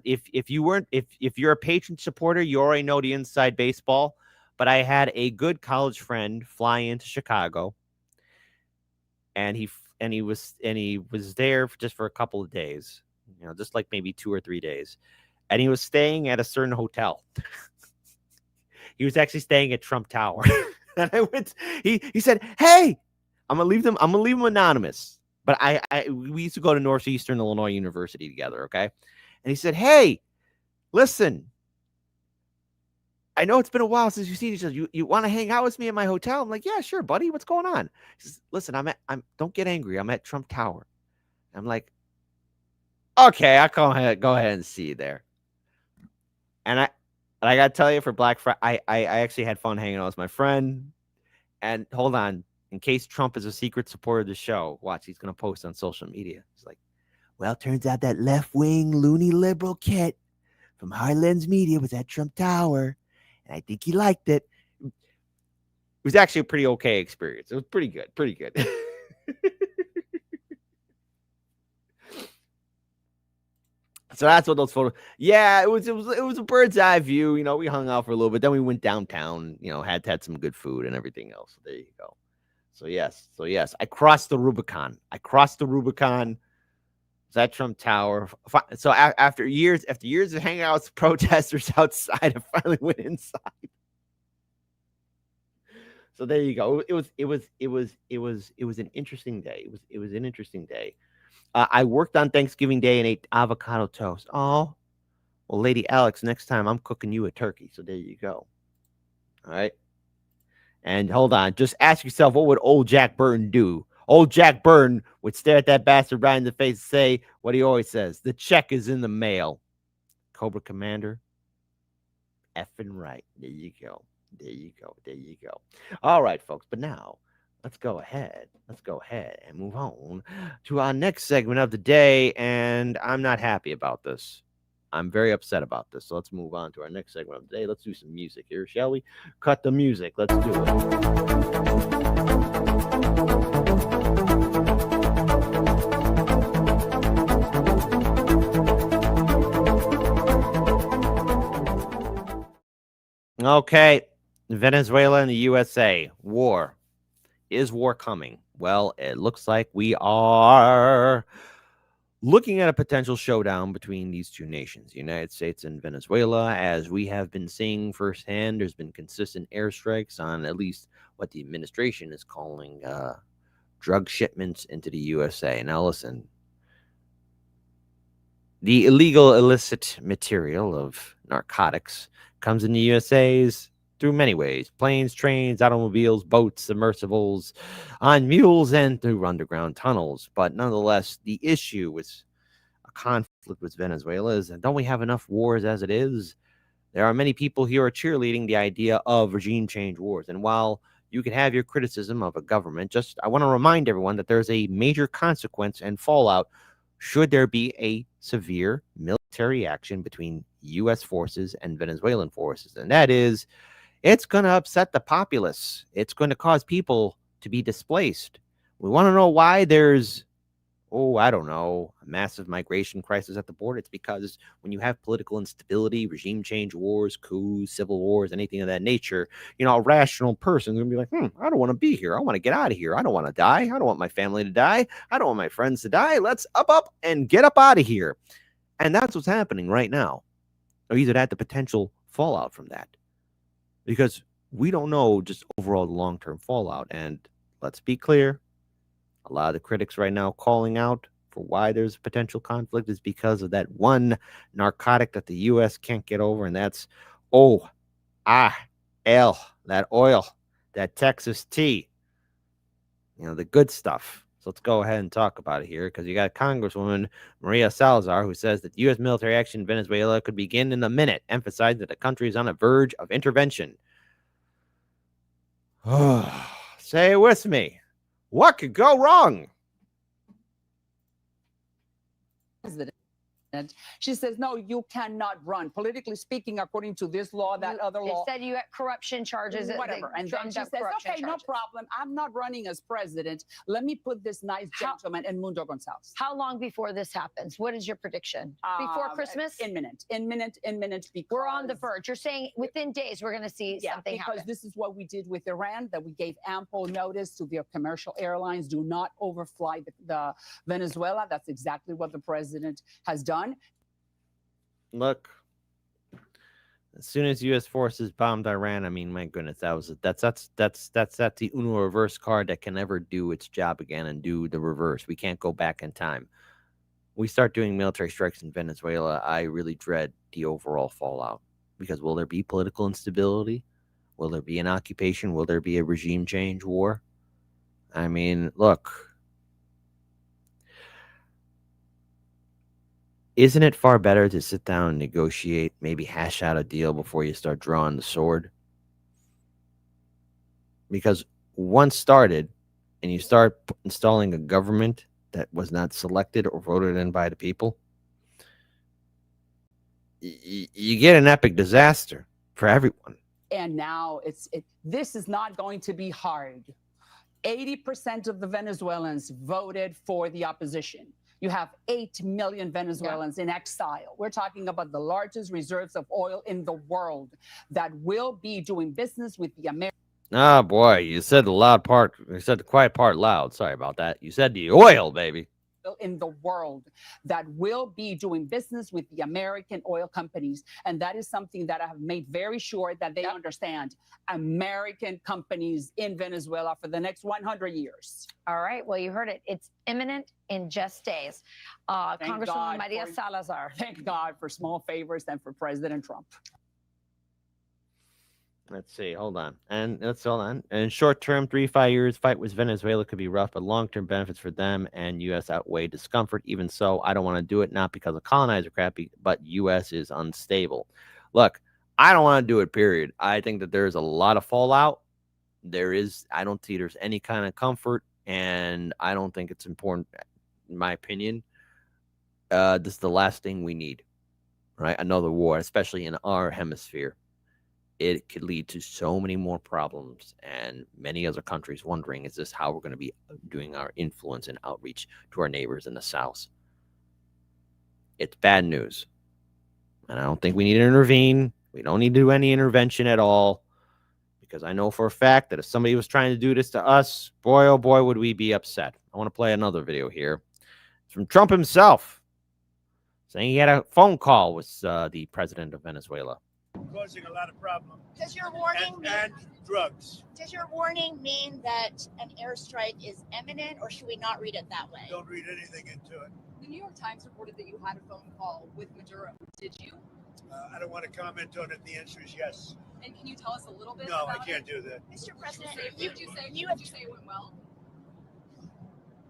if you're a Patron supporter, you already know the inside baseball. But I had a good college friend fly into Chicago, and he was there just for a couple of days, just like maybe 2 or 3 days, and he was staying at a certain hotel. He was actually staying at Trump Tower. And I went. He said, "Hey, I'm gonna leave him anonymous." But we used to go to Northeastern Illinois University together, okay? And he said, "Hey, listen, I know it's been a while since you've seen each other. You want to hang out with me at my hotel?" I'm like, "Yeah, sure, buddy. What's going on?" He says, "Listen, don't get angry. I'm at Trump Tower." I'm like, "Okay, I'll go ahead and see you there." And I got to tell you, for Black Friday, I actually had fun hanging out with my friend. And hold on, in case Trump is a secret supporter of the show, watch, he's going to post on social media. He's like, "Well, turns out that left-wing loony liberal Kit from Heartlands Media was at Trump Tower, and I think he liked it." It was actually a pretty okay experience. It was pretty good, pretty good. So that's what those photos. Yeah, it was a bird's eye view. We hung out for a little bit. Then we went downtown. Had some good food and everything else. There you go. So yes, I crossed the Rubicon. I was at Trump Tower. So after years of hanging out with protesters outside, I finally went inside. So there you go. It was an interesting day. It was an interesting day. I worked on Thanksgiving Day and ate avocado toast. Oh, well, Lady Alex, next time I'm cooking you a turkey. So there you go. All right. And hold on, just ask yourself, what would old Jack Burton do? Old Jack Burton would stare at that bastard right in the face and say what he always says: the check is in the mail. Cobra Commander, effing right. There you go. There you go. There you go. All right, folks. But now let's go ahead. Let's go ahead and move on to our next segment of the day. And I'm not happy about this. I'm very upset about this. So let's move on to our next segment of the day. Let's do some music here, shall we? Cut the music. Let's do it. Okay. Venezuela and the USA. War. Is war coming? Well, it looks like we are looking at a potential showdown between these two nations, the United States and Venezuela. As we have been seeing firsthand, there's been consistent airstrikes on at least what the administration is calling drug shipments into the USA. Now, listen, the illegal illicit material of narcotics comes in the USA's through many ways: planes, trains, automobiles, boats, submersibles, on mules, and through underground tunnels. But nonetheless, the issue with a conflict with Venezuela is that don't we have enough wars as it is? There are many people here who are cheerleading the idea of regime change wars. And while you can have your criticism of a government, I want to remind everyone that there's a major consequence and fallout should there be a severe military action between U.S. forces and Venezuelan forces. And that is, it's going to upset the populace. It's going to cause people to be displaced. We want to know why there's, I don't know, a massive migration crisis at the border. It's because when you have political instability, regime change wars, coups, civil wars, anything of that nature, a rational person is going to be like, I don't want to be here. I want to get out of here. I don't want to die. I don't want my family to die. I don't want my friends to die. Let's up and get up out of here. And that's what's happening right now. Or either that, the potential fallout from that. Because we don't know just overall the long-term fallout. And let's be clear, a lot of the critics right now calling out for why there's a potential conflict is because of that one narcotic that the U.S. can't get over, and that's that oil, that Texas tea, the good stuff. So let's go ahead and talk about it here, because you got Congresswoman Maria Salazar, who says that U.S. military action in Venezuela could begin in a minute, emphasizing that the country is on the verge of intervention. Say it with me. What could go wrong? She says, no, you cannot run. Politically speaking, according to this law, that other law. They said you had corruption charges. Whatever. And then she says, okay, no problem. I'm not running as president. Let me put this nice gentleman in Mundo Gonzalez. How long before this happens? What is your prediction? Before Christmas? Imminent. Because we're on the verge. You're saying within days we're going to see something happen. Because this is what we did with Iran, that we gave ample notice to their commercial airlines. Do not overfly the Venezuela. That's exactly what the president has done. Look, as soon as U.S. forces bombed Iran, I mean, my goodness, that's the Uno reverse card that can never do its job again and do the reverse. We can't go back in time. We start doing military strikes in Venezuela, I really dread the overall fallout, because will there be political instability? Will there be an occupation? Will there be a regime change war? I mean, look. Isn't it far better to sit down and negotiate, maybe hash out a deal before you start drawing the sword? Because once started and you start installing a government that was not selected or voted in by the people, you get an epic disaster for everyone. And now this is not going to be hard. 80% of the Venezuelans voted for the opposition. You have 8 million Venezuelans in exile. We're talking about the largest reserves of oil in the world that will be doing business with the Americans. Boy, you said the loud part. You said the quiet part loud. Sorry about that. You said the oil, baby. in the world that will be doing business with the American oil companies. And that is something that I have made very sure that they understand. American companies in Venezuela for the next 100 years. All right. Well, you heard it. It's imminent in just days. Congresswoman Maria Salazar. Thank God for small favors and for President Trump. Let's see. Hold on. And let's hold on. And short term, 3-5 years fight with Venezuela could be rough, but long term benefits for them and U.S. outweigh discomfort. Even so, I don't want to do it, not because of colonizer crap, but U.S. is unstable. Look, I don't want to do it, period. I think that there's a lot of fallout. I don't see there's any kind of comfort, and I don't think it's important, in my opinion. This is the last thing we need, right? Another war, especially in our hemisphere. It could lead to so many more problems, and many other countries wondering, is this how we're going to be doing our influence and outreach to our neighbors in the South? It's bad news. And I don't think we need to intervene. We don't need to do any intervention at all, because I know for a fact that if somebody was trying to do this to us, boy, oh boy, would we be upset. I want to play another video here. It's from Trump himself, saying he had a phone call with the president of Venezuela. Causing a lot of problems. Does your warning and drugs. Does your warning mean that an airstrike is imminent, or should we not read it that way? Don't read anything into it. The New York Times reported that you had a phone call with Maduro. Did you? I don't want to comment on it. The answer is yes. And can you tell us a little bit? No, about I can't do that. Mr. President, would you say it went well?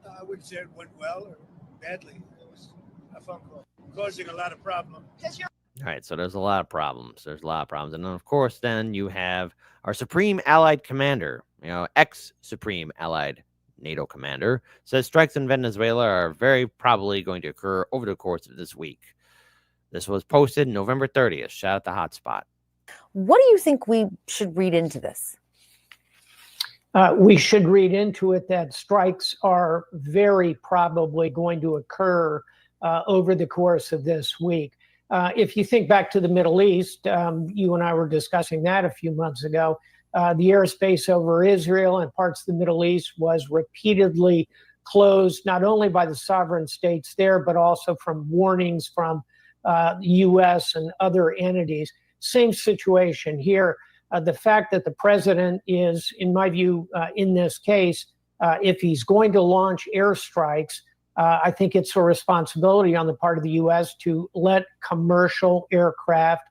I wouldn't say it went well or badly. It was a phone call causing a lot of problems. Does your All right, so there's a lot of problems. And then, of course, then you have our Supreme Allied Commander, ex-Supreme Allied NATO Commander, says strikes in Venezuela are very probably going to occur over the course of this week. This was posted November 30th. Shout out the hotspot. What do you think we should read into this? We should read into it that strikes are very probably going to occur over the course of this week. If you think back to the Middle East, you and I were discussing that a few months ago. The airspace over Israel and parts of the Middle East was repeatedly closed, not only by the sovereign states there, but also from warnings from the U.S. and other entities. Same situation here. The fact that the president is, in my view, in this case, if he's going to launch airstrikes, I think it's a responsibility on the part of the U.S. to let commercial aircraft,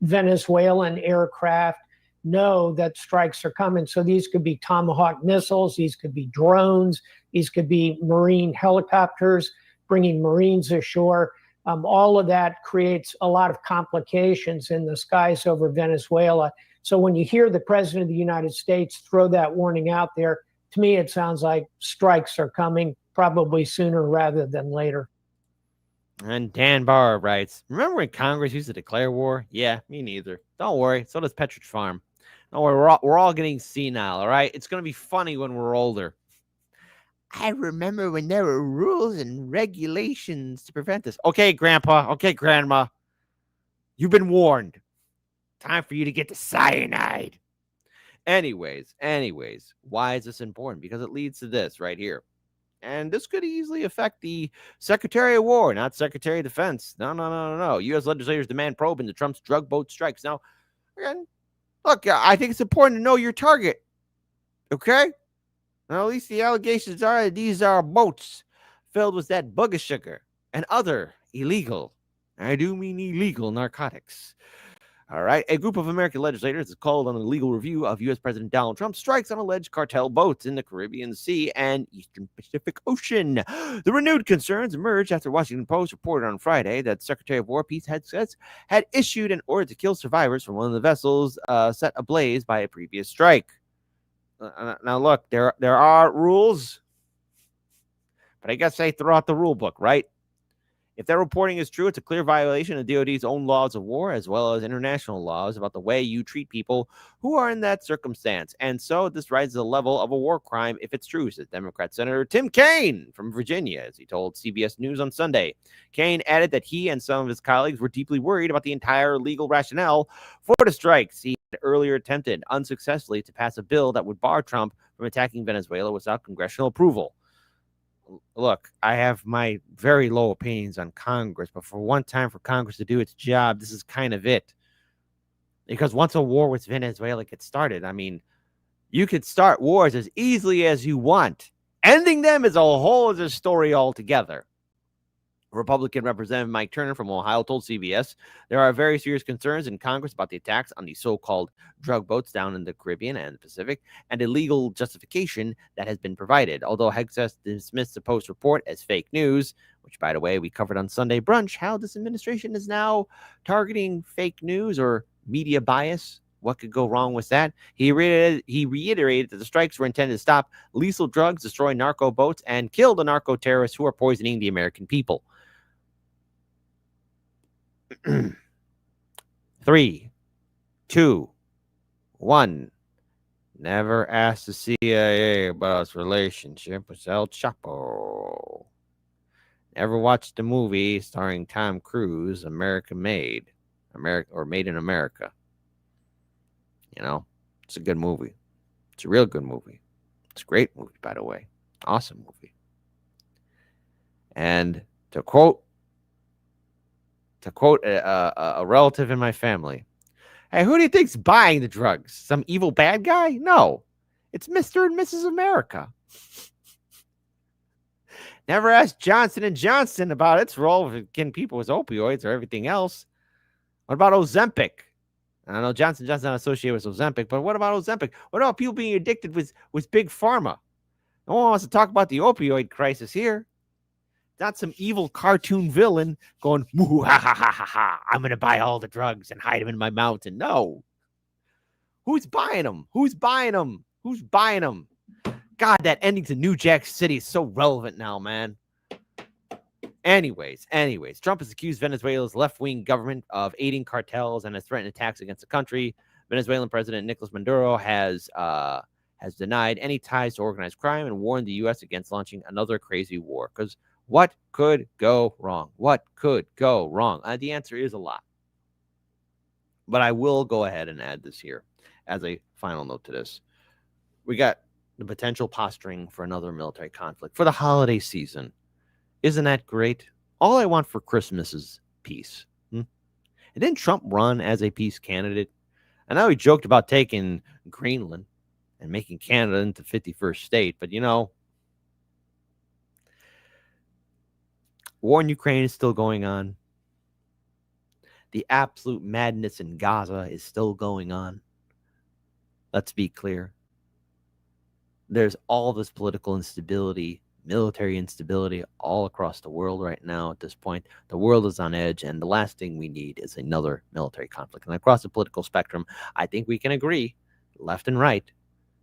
Venezuelan aircraft, know that strikes are coming. So these could be Tomahawk missiles, these could be drones, these could be Marine helicopters bringing Marines ashore. All of that creates a lot of complications in the skies over Venezuela. So when you hear the president of the United States throw that warning out there, to me, it sounds like strikes are coming, probably sooner rather than later. And Dan Barr writes, remember when Congress used to declare war? Yeah, me neither. Don't worry. So does Petridge Farm. Don't worry. We're all getting senile, all right? It's going to be funny when we're older. I remember when there were rules and regulations to prevent this. Okay, Grandpa. Okay, Grandma. You've been warned. Time for you to get the cyanide. Anyways, why is this important? Because it leads to this right here. And this could easily affect the Secretary of War, not Secretary of Defense. No. U.S. legislators demand probe into Trump's drug boat strikes. Now, again, look, I think it's important to know your target. Okay? Now, at least the allegations are that these are boats filled with that booger sugar and other illegal, I do mean illegal, narcotics. All right. A group of American legislators has called on a legal review of U.S. President Donald Trump's strikes on alleged cartel boats in the Caribbean Sea and Eastern Pacific Ocean. The renewed concerns emerged after Washington Post reported on Friday that Secretary of War Pete Hegseth had issued an order to kill survivors from one of the vessels set ablaze by a previous strike. Now, look, there are rules, but I guess they throw out the rule book, right? If that reporting is true, it's a clear violation of DOD's own laws of war, as well as international laws about the way you treat people who are in that circumstance. And so this rises to the level of a war crime if it's true, says Democrat Senator Tim Kaine from Virginia, as he told CBS News on Sunday. Kaine added that he and some of his colleagues were deeply worried about the entire legal rationale for the strikes. He had earlier attempted unsuccessfully to pass a bill that would bar Trump from attacking Venezuela without congressional approval. look, I have my very low opinions on Congress, but for one time for Congress to do its job, this is kind of it. Because once a war with Venezuela gets started, I mean, you could start wars as easily as you want. Ending them is a whole other story altogether. Republican Representative Mike Turner from Ohio told CBS there are very serious concerns in Congress about the attacks on the so-called drug boats down in the Caribbean and the Pacific and illegal justification that has been provided. Although Hegseth dismissed the Post report as fake news, which, by the way, we covered on Sunday Brunch, how this administration is now targeting fake news or media bias. What could go wrong with that? He reiterated that the strikes were intended to stop lethal drugs, destroy narco boats, and kill the narco terrorists who are poisoning the American people. 3, 2, 1. Never asked the CIA about its relationship with El Chapo. Never watched the movie starring Tom Cruise, Made in America. You know, it's a good movie. It's a real good movie. It's a great movie, by the way. Awesome movie. And to quote a relative in my family, hey, who do you think's buying the drugs? Some evil bad guy? No, it's Mr. and Mrs. America. Never asked Johnson & Johnson about its role in getting people with opioids or everything else. What about Ozempic? I know Johnson & Johnson is not associated with Ozempic, but what about Ozempic? What about people being addicted with big pharma? No one wants to talk about the opioid crisis here. Not some evil cartoon villain going, "Moo, ha, ha, ha, ha, ha. I'm going to buy all the drugs and hide them in my mountain." No. Who's buying them? Who's buying them? Who's buying them? God, that ending to New Jack City is so relevant now, man. Anyways, Trump has accused Venezuela's left-wing government of aiding cartels and has threatened attacks against the country. Venezuelan President Nicolas Maduro has denied any ties to organized crime and warned the U.S. against launching another crazy war. Because what could go wrong? What could go wrong? The answer is a lot. But I will go ahead and add this here as a final note to this. We got the potential posturing for another military conflict for the holiday season. Isn't that great? All I want for Christmas is peace. And didn't Trump run as a peace candidate? I know he joked about taking Greenland and making Canada into 51st state, but you know, war in Ukraine is still going on. The absolute madness in Gaza is still going on. Let's be clear. There's all this political instability, military instability all across the world right now at this point. The world is on edge, and the last thing we need is another military conflict. And across the political spectrum, I think we can agree, left and right,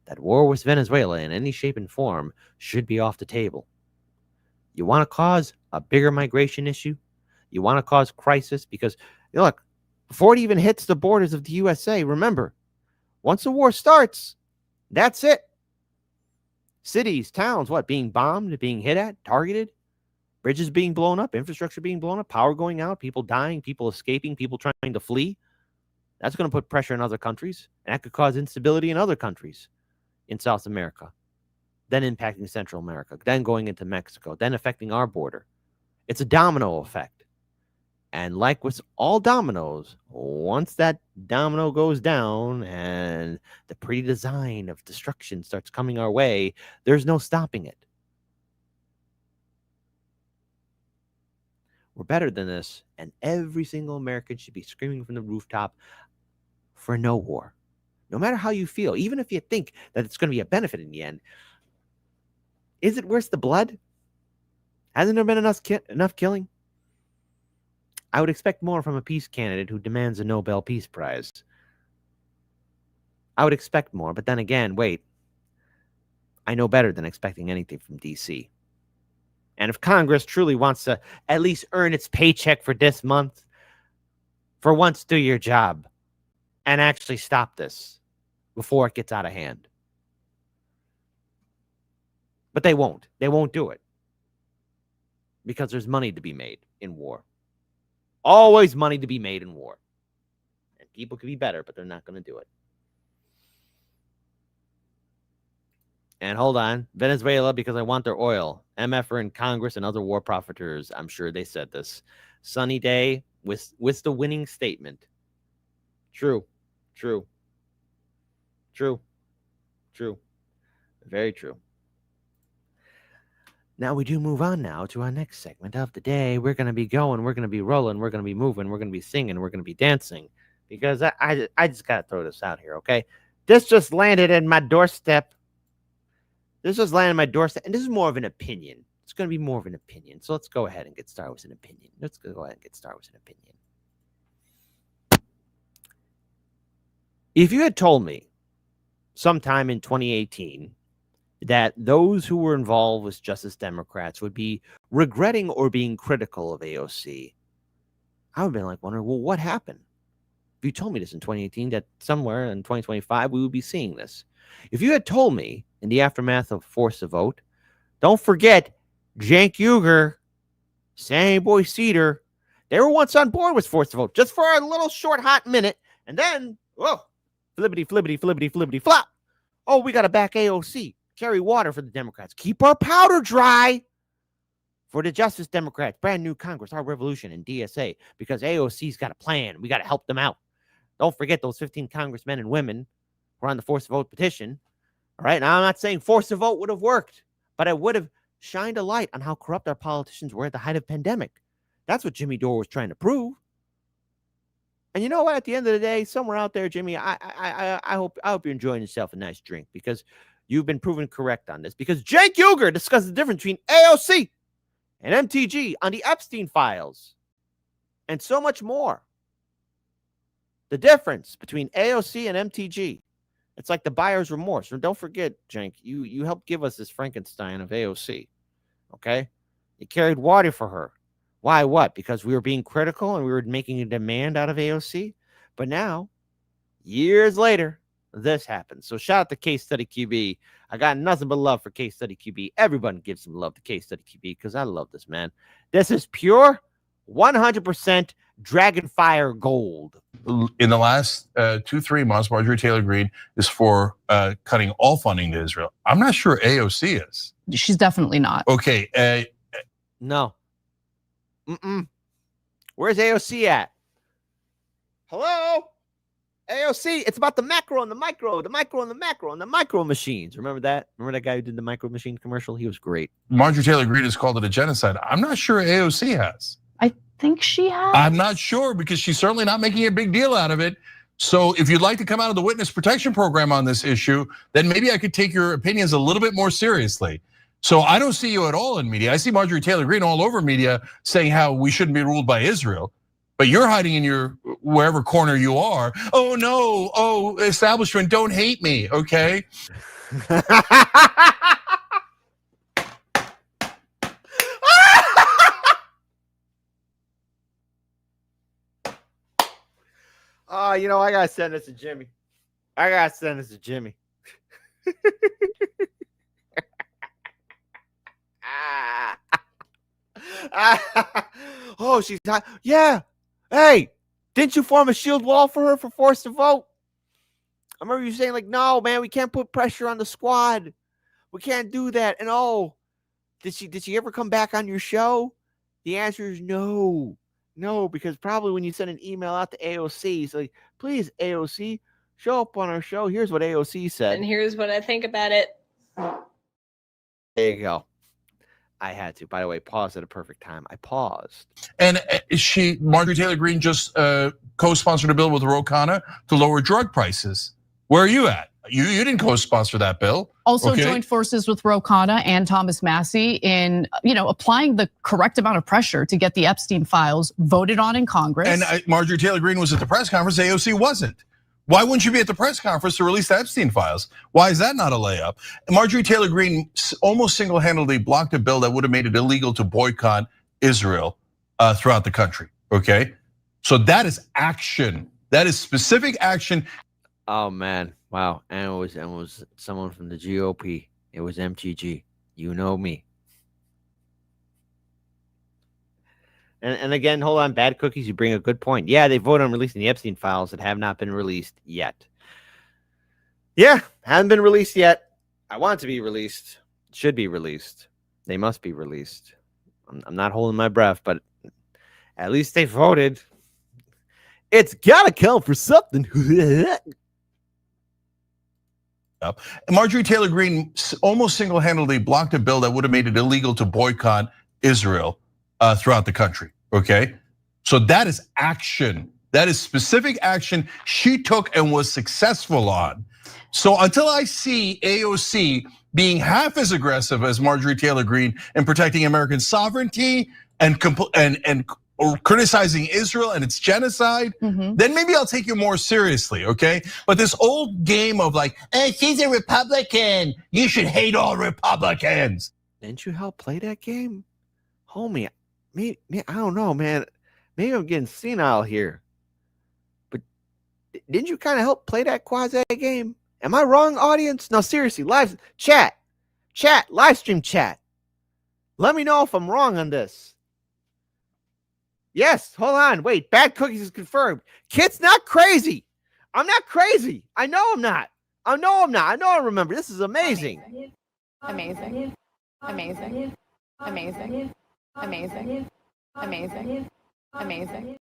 that war with Venezuela in any shape and form should be off the table. You want to cause a bigger migration issue? You want to cause crisis? Because, look, before it even hits the borders of the USA, remember, once the war starts, that's it. Cities, towns, being bombed, being hit at, targeted, bridges being blown up, infrastructure being blown up, power going out, people dying, people escaping, people trying to flee. That's going to put pressure on other countries, and that could cause instability in other countries in South America, then impacting Central America, then going into Mexico, then affecting our border. It's a domino effect. And like with all dominoes, once that domino goes down and the pretty design of destruction starts coming our way, there's no stopping it. We're better than this, and every single American should be screaming from the rooftop for no war. No matter how you feel, even if you think that it's going to be a benefit in the end, is it worth the blood? Hasn't there been enough killing? I would expect more from a peace candidate who demands a Nobel Peace Prize. I would expect more, but then again, wait. I know better than expecting anything from D.C. And if Congress truly wants to at least earn its paycheck for this month, for once do your job and actually stop this before it gets out of hand. But they won't. They won't do it. Because there's money to be made in war. Always money to be made in war. And people could be better, but they're not going to do it. And hold on, Venezuela, because I want their oil. MF are in Congress and other war profiteers. I'm sure they said this. Sunny day with the winning statement. True. Very true. Now we do move on now to our next segment of the day. We're going to be going, we're going to be rolling, we're going to be moving, we're going to be singing, we're going to be dancing. Because I just got to throw this out here, okay? This just landed in my doorstep. And this is more of an opinion. It's going to be more of an opinion. So let's go ahead and get started with an opinion. If you had told me sometime in 2018 that those who were involved with Justice Democrats would be regretting or being critical of AOC, I would have been like wondering, well, what happened? If you told me this in 2018, that somewhere in 2025 we would be seeing this. If you had told me in the aftermath of Force the Vote, don't forget Cenk Uygur, Sammy Boy Cedar, they were once on board with Force the Vote just for a little short hot minute, and then, whoa, flippity flop. Oh, we got to back AOC. Carry water for the Democrats. Keep our powder dry for the Justice Democrats. Brand new Congress, our revolution, and DSA, because AOC's got a plan. We got to help them out. Don't forget those 15 congressmen and women who are on the Force the Vote petition. All right, now I'm not saying Force the Vote would have worked, but it would have shined a light on how corrupt our politicians were at the height of pandemic. That's what Jimmy Dore was trying to prove. And you know what? At the end of the day, somewhere out there, Jimmy, I hope you're enjoying yourself a nice drink, because you've been proven correct on this. Because Cenk Uygur discussed the difference between AOC and MTG on the Epstein files, and so much more. The difference between AOC and MTG. It's like the buyer's remorse. And don't forget, Cenk, you helped give us this Frankenstein of AOC. Okay? You carried water for her. Why? What? Because we were being critical and we were making a demand out of AOC. But now, years later, this happens. So shout out to Case Study QB. I got nothing but love for Case Study QB. Everyone gives some love to Case Study QB because I love this, man. This is pure 100% Dragonfire gold. In the last 2-3 months, Marjorie Taylor Greene is for cutting all funding to Israel. I'm not sure AOC is. She's definitely not. Okay. No. Where's AOC at? Hello? AOC, it's about the macro and the micro, the micro and the macro and the micro machines. Remember that? Remember that guy who did the micro machine commercial? He was great. Marjorie Taylor Greene has called it a genocide. I'm not sure AOC has. I think she has. I'm not sure, because she's certainly not making a big deal out of it. So if you'd like to come out of the witness protection program on this issue, then maybe I could take your opinions a little bit more seriously. So I don't see you at all in media. I see Marjorie Taylor Greene all over media saying how we shouldn't be ruled by Israel. But you're hiding in your wherever corner you are. Oh no, oh, establishment, don't hate me, okay? Oh, you know, I gotta send this to Jimmy. Oh, she's hot. Yeah. Hey, didn't you form a shield wall for her for Force to Vote? I remember you saying, like, no, man, we can't put pressure on the squad. We can't do that. And oh, did she ever come back on your show? The answer is no. No, because probably when you send an email out to AOC, it's like, please, AOC, show up on our show. Here's what AOC said. And here's what I think about it. There you go. I had to. By the way, pause at a perfect time. I paused. And Marjorie Taylor Greene just co-sponsored a bill with Ro Khanna to lower drug prices. Where are you at? You didn't co-sponsor that bill. Also joined forces with Ro Khanna and Thomas Massie in, applying the correct amount of pressure to get the Epstein files voted on in Congress. And Marjorie Taylor Greene was at the press conference. AOC wasn't. Why wouldn't you be at the press conference to release the Epstein files? Why is that not a layup? Marjorie Taylor Greene almost single-handedly blocked a bill that would have made it illegal to boycott Israel throughout the country, okay? So that is action. That is specific action. Oh, man. Wow. And it was someone from the GOP. It was MTG. You know me. And again, hold on, Bad Cookies, you bring a good point. Yeah, they voted on releasing the Epstein files that have not been released yet. Yeah, haven't been released yet. I want it to be released. Should be released. They must be released. I'm not holding my breath, but at least they voted. It's gotta count for something. Marjorie Taylor Greene almost single-handedly blocked a bill that would have made it illegal to boycott Israel throughout the country. Okay, so that is action. That is specific action she took and was successful on. So until I see AOC being half as aggressive as Marjorie Taylor Greene in protecting American sovereignty and criticizing Israel and its genocide, then maybe I'll take you more seriously, okay? But this old game of like, hey, she's a Republican, you should hate all Republicans. Didn't you help play that game? Homie, me, I don't know, man. Maybe I'm getting senile here. But didn't you kind of help play that quasi game? Am I wrong, audience? No, seriously, live chat, live stream chat. Let me know if I'm wrong on this. Yes, hold on. Wait, bad cookies is confirmed. Kit's not crazy. I'm not crazy. I know I'm not. I know I'm not. I know I remember. This is amazing. Amazing. Amazing. Amazing. Amazing. Amazing. Amazing.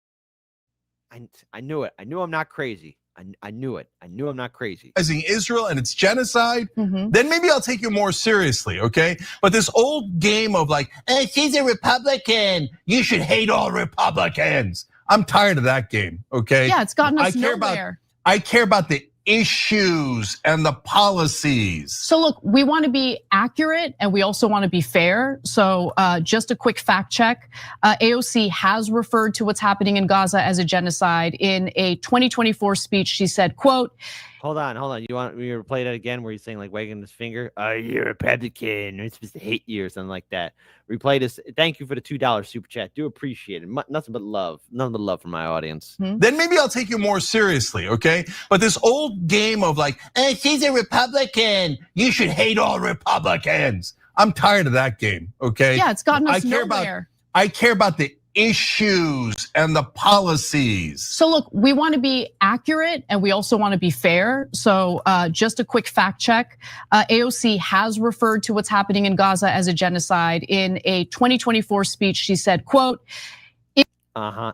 I knew it. I knew I'm not crazy. I knew it. I knew I'm not crazy. Israel and its genocide, then maybe I'll take you more seriously, okay? But this old game of like, hey, she's a Republican, you should hate all Republicans. I'm tired of that game, okay? Yeah, it's gotten us nowhere. I care about the issues and the policies. So look, we want to be accurate and we also want to be fair. So just a quick fact check. AOC has referred to what's happening in Gaza as a genocide. In a 2024 speech, she said, quote, Hold on. You want me to play that again where he's saying like wagging his finger? You're a Republican. We're supposed to hate you or something like that. Replay this. Thank you for the $2 super chat. Do appreciate it. Nothing but love. Nothing but love from my audience. Then maybe I'll take you more seriously, okay? But this old game of like, hey, she's a Republican, you should hate all Republicans. I'm tired of that game, okay? Yeah, it's gotten us nowhere. I care about the issues and the policies. So look, we want to be accurate and we also want to be fair. So just a quick fact check. AOC has referred to what's happening in Gaza as a genocide. In a 2024 speech, she said, quote,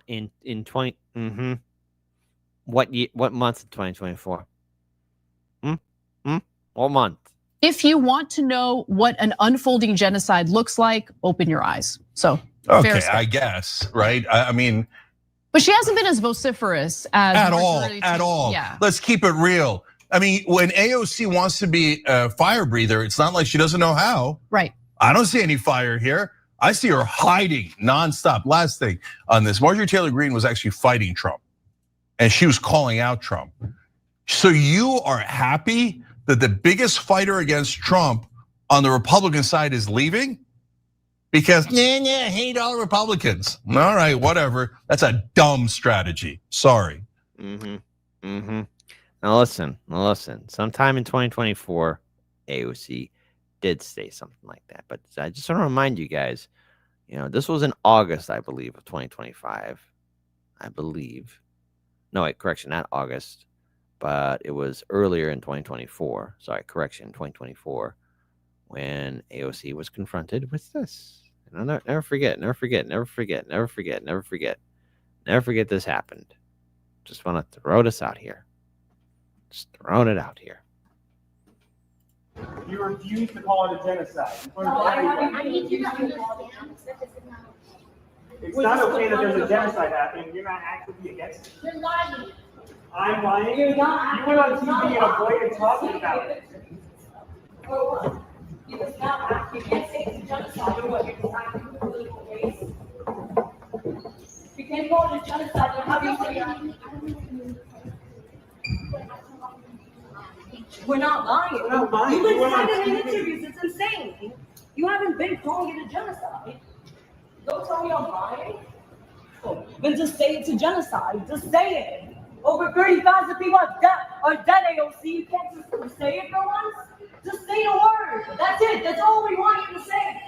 in 20 what month in 2024? What month? If you want to know what an unfolding genocide looks like, open your eyes. So okay, I guess, right? I mean, but she hasn't been as vociferous as at all. Yeah. Let's keep it real. I mean, when AOC wants to be a fire breather, it's not like she doesn't know how. Right. I don't see any fire here. I see her hiding nonstop. Last thing on this, Marjorie Taylor Greene was actually fighting Trump, and she was calling out Trump. So you are happy that the biggest fighter against Trump on the Republican side is leaving? Because hate all Republicans. All right, whatever. That's a dumb strategy. Sorry. Now listen. Sometime in 2024, AOC did say something like that. But I just want to remind you guys, this was in August, I believe, of 2025. I believe. No, wait, correction, not August, but it was earlier in 2024. Sorry, correction, 2024, when AOC was confronted with this. And I'll never forget this happened. Just want to throw this out here. Just throwing it out here. You refuse to call it a genocide. I need you to understand. It's not okay that there's a genocide happening. You're not actively against it. You're lying. I'm lying. You're not. You went on TV and avoided talking about it. You can't say it's a genocide or what? You're just acting for political race. You can't call it a genocide. How do you say We're not lying. We're not lying. You've been saying it in interviews. It's insane. You haven't been calling it a genocide. Don't tell me I'm lying. Then just say it's a genocide. Just say it. Over 30,000 people are dead, AOC. You can't just say it for once. Just say the word. That's it. That's all we want you to say.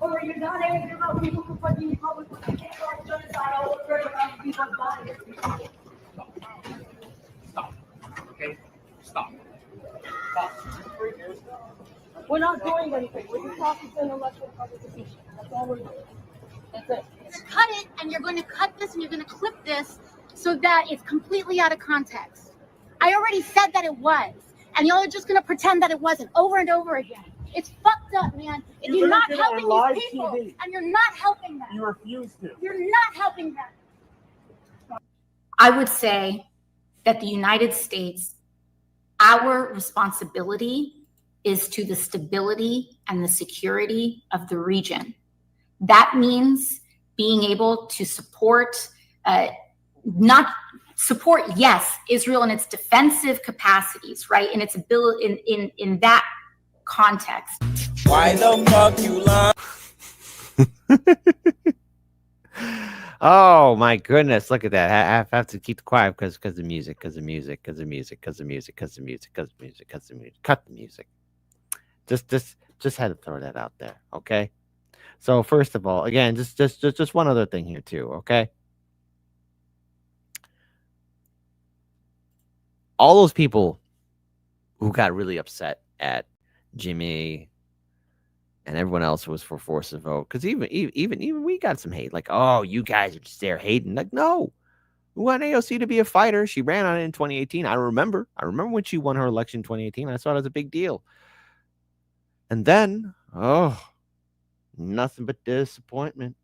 Or you're not angry about people confronting you publicly. You can't call it genocide. Over 30,000 people are dying. Stop. Okay? Stop. We're not doing anything. We're just talking to an elected participation. That's all we're doing. That's it. Cut it, and you're going to cut this, and you're going to clip this so that it's completely out of context. I already said that it was, and y'all are just going to pretend that it wasn't over and over again. It's fucked up, man. And you're not helping these people, and you're not helping them. You refuse to. You're not helping them. I would say that the United States, our responsibility is to the stability and the security of the region. That means being able to support, not support, yes, Israel in its defensive capacities, right? In its ability, in that context. Why the fuck you lie? Oh my goodness, look at that. I have to keep quiet because of music, because of music. Cut the music. Just had to throw that out there, okay? So first of all, again, just one other thing here too, okay? All those people who got really upset at Jimmy and everyone else who was for force of vote, because even we got some hate, like, oh, you guys are just there hating. Like, no, we want AOC to be a fighter. She ran on it in 2018. I remember when she won her election in 2018. I saw it as a big deal. And then, nothing but disappointment.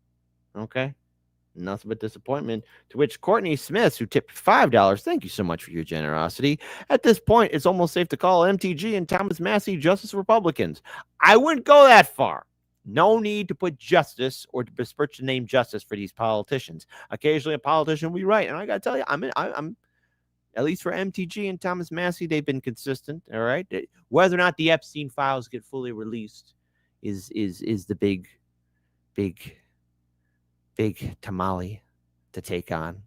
Okay. Nothing but disappointment. To which Courtney Smith, who tipped $5, thank you so much for your generosity. At this point, it's almost safe to call MTG and Thomas Massie Justice Republicans. I wouldn't go that far. No need to put justice or to besmirch the name justice for these politicians. Occasionally, a politician will be right, and I got to tell you, I'm at least for MTG and Thomas Massie, they've been consistent. All right, whether or not the Epstein files get fully released is the big tamale to take on.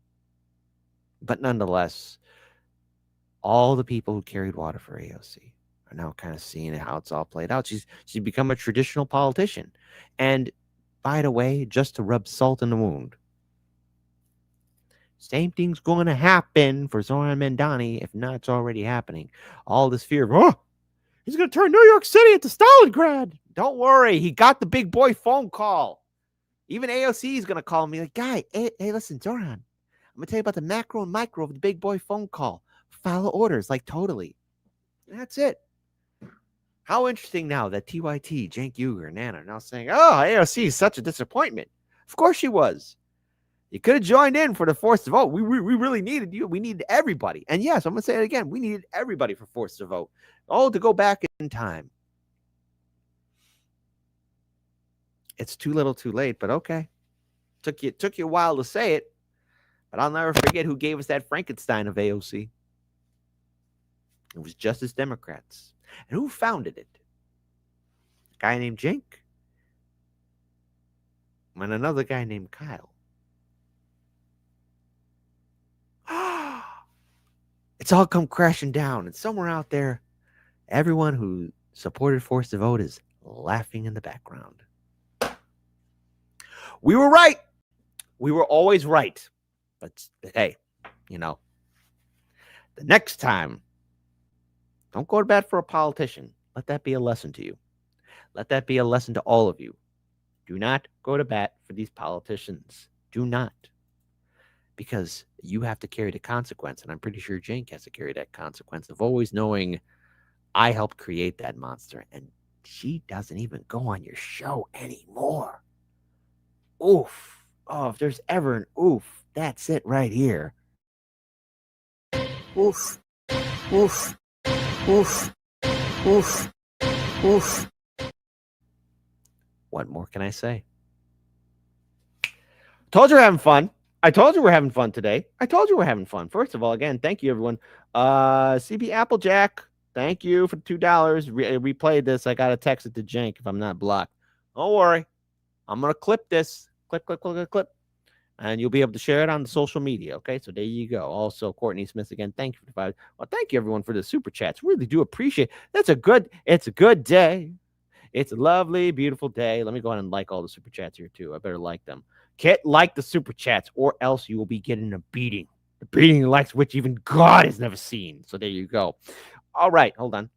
But nonetheless, all the people who carried water for AOC are now kind of seeing how it's all played out. She's become a traditional politician. And by the way, just to rub salt in the wound, same thing's going to happen for Zoran Mandani, if not it's already happening. All this fear of, he's going to turn New York City into Stalingrad. Don't worry, he got the big boy phone call. Even AOC is going to call me like, guy, hey, listen, Zoran, I'm going to tell you about the macro and micro of the big boy phone call. Follow orders, like totally. And that's it. How interesting now that TYT, Cenk Uygur, Nana are now saying, AOC is such a disappointment. Of course she was. You could have joined in for the force to vote. We really needed you. We needed everybody. And yes, I'm going to say it again. We needed everybody for force to vote. To go back in time. It's too little too late, but okay. Took you a while to say it, but I'll never forget who gave us that Frankenstein of AOC. It was Justice Democrats. And who founded it? A guy named Cenk and another guy named Kyle. It's all come crashing down, and somewhere out there, everyone who supported force to vote is laughing in the background. We were right. We were always right. But hey, the next time, don't go to bat for a politician. Let that be a lesson to you. Let that be a lesson to all of you. Do not go to bat for these politicians. Do not. Because you have to carry the consequence. And I'm pretty sure Cenk has to carry that consequence of always knowing I helped create that monster. And she doesn't even go on your show anymore. Oof. Oh, if there's ever an oof, that's it right here. Oof. Oof. Oof. Oof. Oof. What more can I say? Told you we're having fun. I told you we're having fun today. I told you we're having fun. First of all, again, thank you, everyone. CB Applejack, thank you for the $2. Replayed this. I got to text it to Cenk if I'm not blocked. Don't worry. I'm going to clip this. Clip. And you'll be able to share it on the social media. Okay, so there you go. Also, Courtney Smith, again, thank you for the $5. Well, thank you, everyone, for the super chats. Really do appreciate it. It's a good day. It's a lovely, beautiful day. Let me go ahead and like all the super chats here, too. I better like them. Can't like the super chats, or else you will be getting a beating. The beating likes which even God has never seen. So there you go. All right, hold on.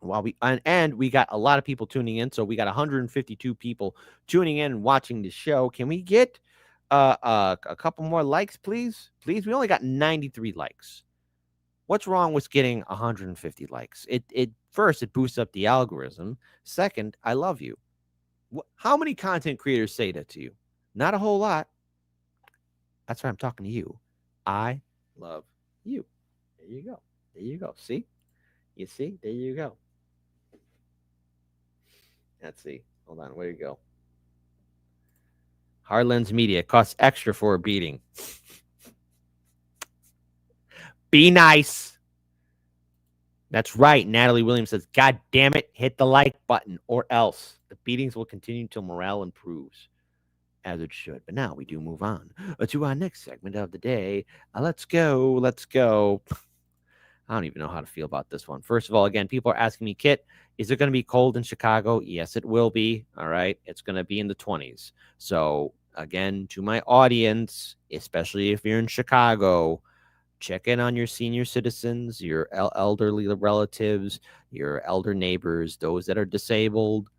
while and we got a lot of people tuning in, so we got 152 people tuning in and watching the show. Can we get a couple more likes, please? Please, we only got 93 likes. What's wrong with getting 150 likes? It first, it boosts up the algorithm. Second, I love you. How many content creators say that to you? Not a whole lot. That's why I'm talking to you. I love you. There you go. There you go. See? You see? There you go. Let's see. Hold on. Where you go? Hardlands Media costs extra for a beating. Be nice. That's right. Natalie Williams says, God damn it, hit the like button or else. The beatings will continue until morale improves. As it should. But now we do move on to our next segment of the day. Let's go. Let's go. I don't even know how to feel about this one. First of all, again, people are asking me, Kit, is it going to be cold in Chicago? Yes, it will be. All right. It's going to be in the 20s. So, again, to my audience, especially if you're in Chicago, check in on your senior citizens, your elderly relatives, your elder neighbors, those that are disabled.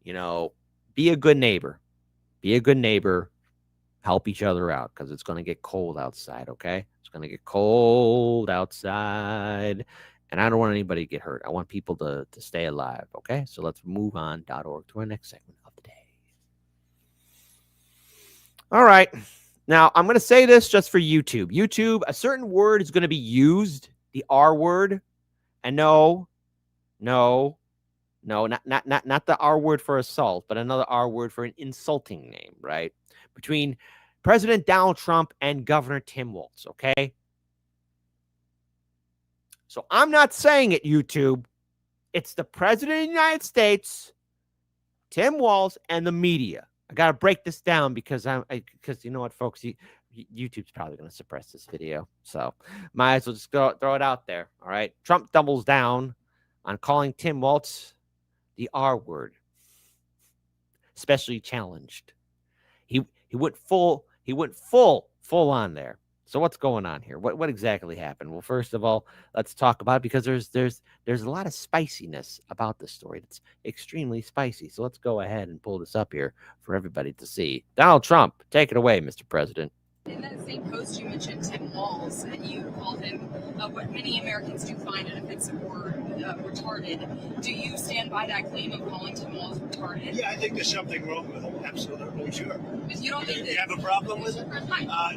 You know, be a good neighbor. Be a good neighbor. Help each other out because it's going to get cold outside, okay? It's going to get cold outside. And I don't want anybody to get hurt. I want people to stay alive, okay? So let's move on.org to our next segment of the day. All right. Now, I'm going to say this just for YouTube. YouTube, a certain word is going to be used, the R word. And no, not the R word for assault, but another R word for an insulting name, right? Between President Donald Trump and Governor Tim Walz, okay? So I'm not saying it, YouTube. It's the President of the United States, Tim Walz, and the media. I got to break this down because because you know what, folks? YouTube's probably going to suppress this video. So might as well just throw it out there, all right? Trump doubles down on calling Tim Walz the R word, especially challenged. He went full on there. So what's going on here? What exactly happened? Well, first of all, let's talk about it because there's a lot of spiciness about this story. It's extremely spicy. So let's go ahead and pull this up here for everybody to see. Donald Trump, take it away, Mr. President. In that same post, you mentioned Tim Walz, and you called him what many Americans do find an offensive word, retarded. Do you stand by that claim of calling Tim Walz retarded? Yeah, I think there's something wrong with him. Absolutely, sure. Because you don't think you have a problem with it?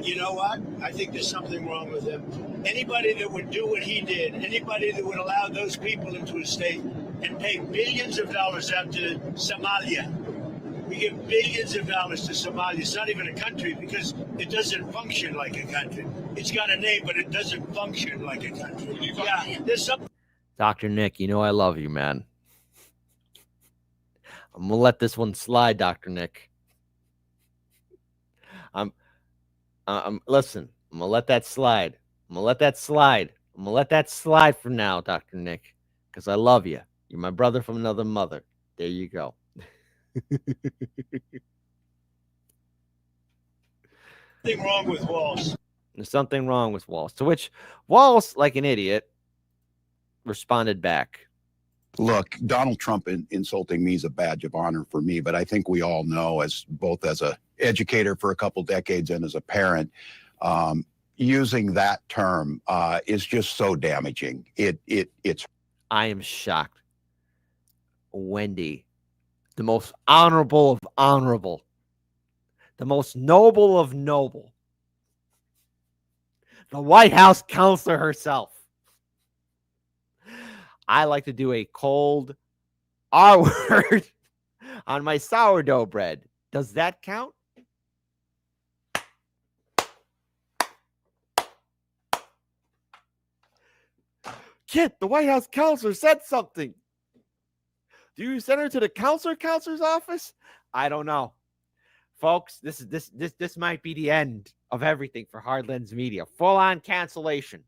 You know what? I think there's something wrong with him. Anybody that would do what he did, anybody that would allow those people into a state and pay billions of dollars out to Somalia. We give billions of dollars to Somalia. It's not even a country because it doesn't function like a country. It's got a name, but it doesn't function like a country. Yeah, there's something. Dr. Nick, you know I love you, man. I'm going to let this one slide, Dr. Nick. Listen, I'm going to let that slide. I'm going to let that slide. I'm going to let that slide for now, Dr. Nick, because I love you. You're my brother from another mother. There you go. Something wrong with Walz. There's something wrong with Walz. To which Walz, like an idiot, responded back. Look, Donald Trump insulting me is a badge of honor for me, but I think we all know, as both as a educator for a couple decades and as a parent, using that term is just so damaging. It's. I am shocked. Wendy, the most honorable of honorable, the most noble of noble, the White House counselor herself. I like to do a cold R word on my sourdough bread. Does that count? Kid, the White House counselor said something. Do you send her to the counselor's office? I don't know. Folks, this might be the end of everything for Hardlands Media. Full-on cancellation.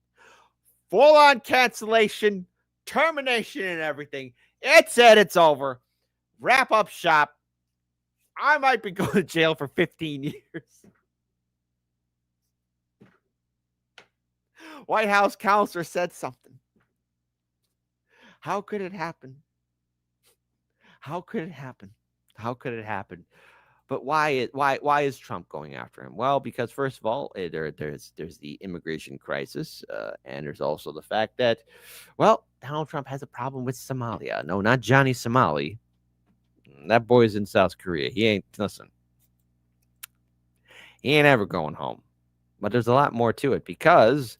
Full-on cancellation, termination and everything. It said it's over. Wrap up shop. I might be going to jail for 15 years. White House counselor said something. How could it happen? How could it happen? How could it happen? But why is Trump going after him? Well, because first of all, there's the immigration crisis, and there's also the fact that, well, Donald Trump has a problem with Somalia. No, not Johnny Somali. That boy's in South Korea. He ain't ever going home. But there's a lot more to it because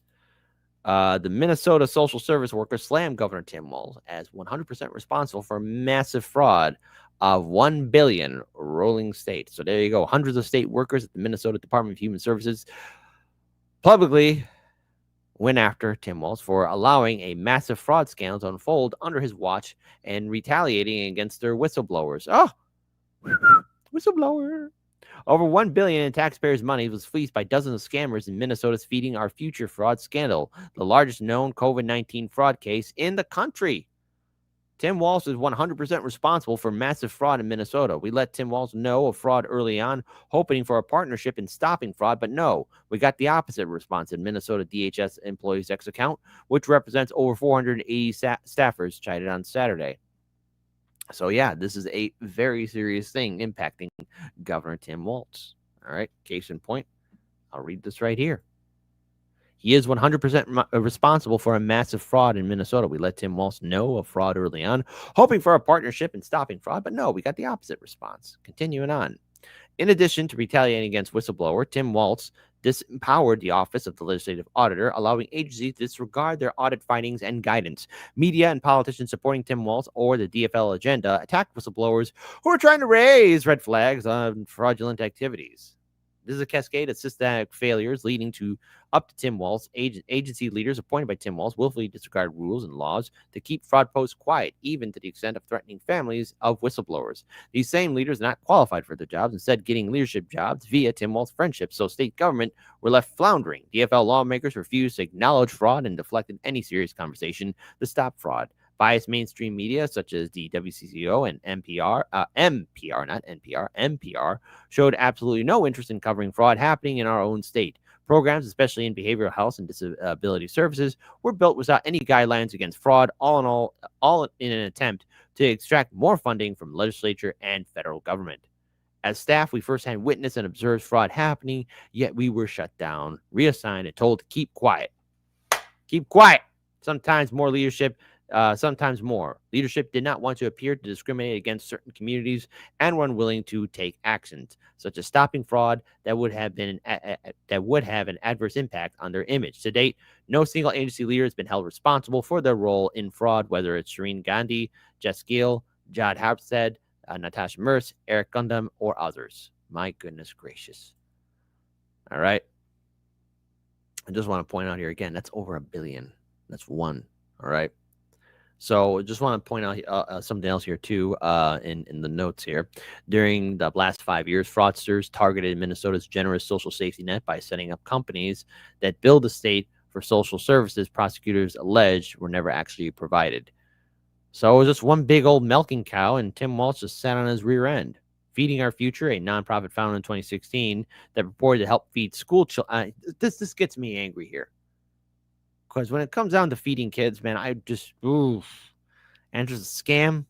the Minnesota social service workers slammed Governor Tim Walz as 100% responsible for massive fraud of $1 billion rolling state. So there you go. Hundreds of state workers at the Minnesota Department of Human Services publicly went after Tim Walz for allowing a massive fraud scandal to unfold under his watch and retaliating against their whistleblowers. Oh, whistleblower. Over $1 billion in taxpayers' money was fleeced by dozens of scammers in Minnesota's Feeding Our Future fraud scandal, the largest known COVID-19 fraud case in the country. Tim Walz is 100% responsible for massive fraud in Minnesota. We let Tim Walz know of fraud early on, hoping for a partnership in stopping fraud, but no, we got the opposite response in Minnesota DHS Employees X account, which represents over 480 staffers, cited on Saturday. So yeah, this is a very serious thing impacting Governor Tim Walz. All right, case in point, I'll read this right here. He is 100% responsible for a massive fraud in Minnesota. We let Tim Walz know of fraud early on, hoping for a partnership in stopping fraud, but no, we got the opposite response. Continuing on. In addition to retaliating against whistleblower, Tim Walz disempowered the Office of the Legislative Auditor, allowing agencies to disregard their audit findings and guidance. Media and politicians supporting Tim Walz or the DFL agenda attacked whistleblowers who are trying to raise red flags on fraudulent activities. This is a cascade of systematic failures leading to up to Tim Walz. Agency leaders appointed by Tim Walz willfully disregard rules and laws to keep fraud posts quiet, even to the extent of threatening families of whistleblowers. These same leaders are not qualified for their jobs, instead getting leadership jobs via Tim Walz friendship, so state government were left floundering. DFL lawmakers refused to acknowledge fraud and deflected any serious conversation to stop fraud. Biased mainstream media such as the WCCO and NPR, showed absolutely no interest in covering fraud happening in our own state. Programs, especially in behavioral health and disability services, were built without any guidelines against fraud, all in an attempt to extract more funding from legislature and federal government. As staff, we firsthand witnessed and observed fraud happening, yet we were shut down, reassigned, and told to keep quiet. Keep quiet. Sometimes more leadership. Sometimes more. Leadership did not want to appear to discriminate against certain communities and were unwilling to take actions, such as stopping fraud that would have an adverse impact on their image. To date, no single agency leader has been held responsible for their role in fraud, whether it's Shireen Gandhi, Jess Gill, Jod Harpstead, Natasha Merce, Eric Gundam, or others. My goodness gracious. All right. I just want to point out here again, that's over $1 billion. That's one. All right. So just want to point out something else here too in the notes here. During the last 5 years, fraudsters targeted Minnesota's generous social safety net by setting up companies that billed the state for social services prosecutors alleged were never actually provided. So it was just one big old milking cow, and Tim Walz just sat on his rear end. Feeding Our Future, a nonprofit founded in 2016 that purported to help feed school children. This gets me angry here. Because when it comes down to feeding kids, man, I just, and just a scam.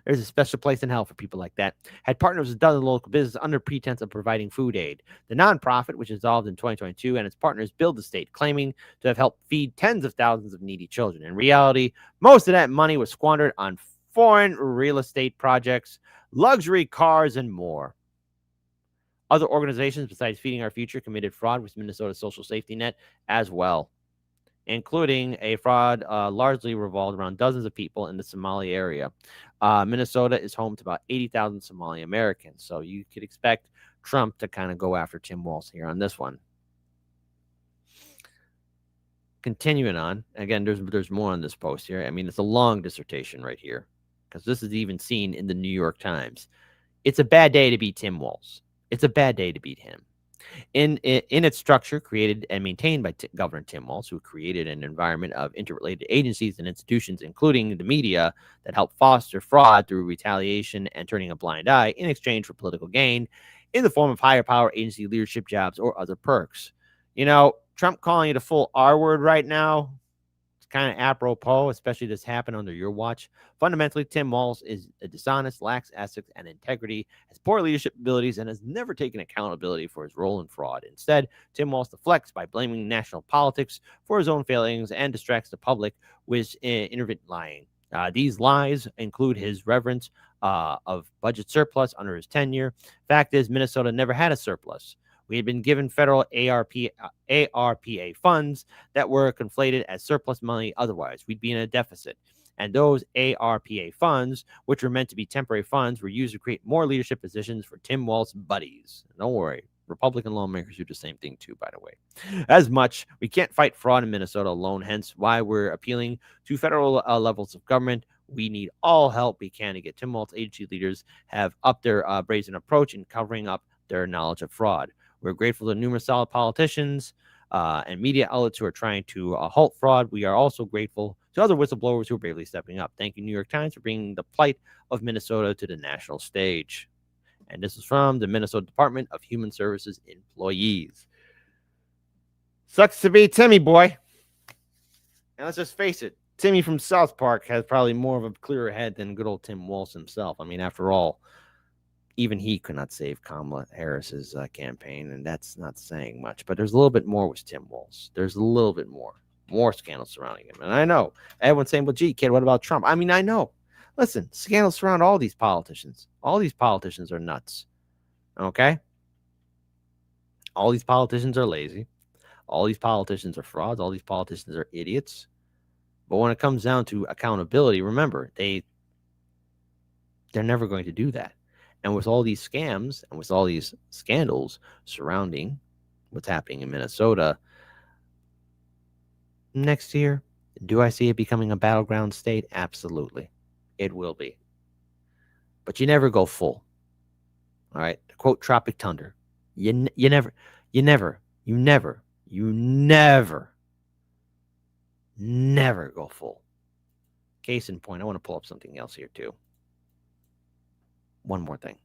There's a special place in hell for people like that. Had partners with a dozen local businesses under pretense of providing food aid. The nonprofit, which dissolved in 2022, and its partners billed the state, claiming to have helped feed tens of thousands of needy children. In reality, most of that money was squandered on foreign real estate projects, luxury cars, and more. Other organizations besides Feeding Our Future committed fraud with Minnesota's social safety net as well, including a fraud largely revolved around dozens of people in the Somali area. Minnesota is home to about 80,000 Somali Americans, so you could expect Trump to kind of go after Tim Walz here on this one. Continuing on, again, there's more on this post here. I mean, it's a long dissertation right here, because this is even seen in the New York Times. It's a bad day to beat Tim Walz. It's a bad day to beat him. In its structure, created and maintained by Governor Tim Walz, who created an environment of interrelated agencies and institutions, including the media, that help foster fraud through retaliation and turning a blind eye in exchange for political gain in the form of higher power agency leadership jobs or other perks. You know, Trump calling it a full R word right now, it's kind of apropos, especially this happened under your watch. Fundamentally, Tim Walz is dishonest, lacks ethics and integrity, has poor leadership abilities, and has never taken accountability for his role in fraud. Instead, Tim Walz deflects by blaming national politics for his own failings and distracts the public with intermittent lying. These lies include his reverence of budget surplus under his tenure. Fact is, Minnesota never had a surplus. We had been given federal ARPA funds that were conflated as surplus money. Otherwise, we'd be in a deficit. And those ARPA funds, which were meant to be temporary funds, were used to create more leadership positions for Tim Walz buddies. Don't worry. Republican lawmakers do the same thing too, by the way. As much, we can't fight fraud in Minnesota alone, hence why we're appealing to federal levels of government. We need all help we can to get Tim Walz agency leaders have up their brazen approach in covering up their knowledge of fraud. We're grateful to numerous solid politicians and media outlets who are trying to halt fraud. We are also grateful to other whistleblowers who are bravely stepping up. Thank you, New York Times, for bringing the plight of Minnesota to the national stage. And this is from the Minnesota Department of Human Services employees. Sucks to be Timmy, boy. And let's just face it, Timmy from South Park has probably more of a clearer head than good old Tim Walz himself. I mean, after all, even he could not save Kamala Harris's campaign, and that's not saying much. But there's a little bit more with Tim Walz. There's a little bit more scandals surrounding him. And I know everyone's saying, well, gee, kid, what about Trump? I mean, I know. Listen, scandals surround all these politicians. All these politicians are nuts. Okay? All these politicians are lazy. All these politicians are frauds. All these politicians are idiots. But when it comes down to accountability, remember, they're never going to do that. And with all these scams and with all these scandals surrounding what's happening in Minnesota, next year, do I see it becoming a battleground state? Absolutely. It will be. But you never go full. All right? To quote Tropic Thunder, you never go full. Case in point, I want to pull up something else here too. One more thing.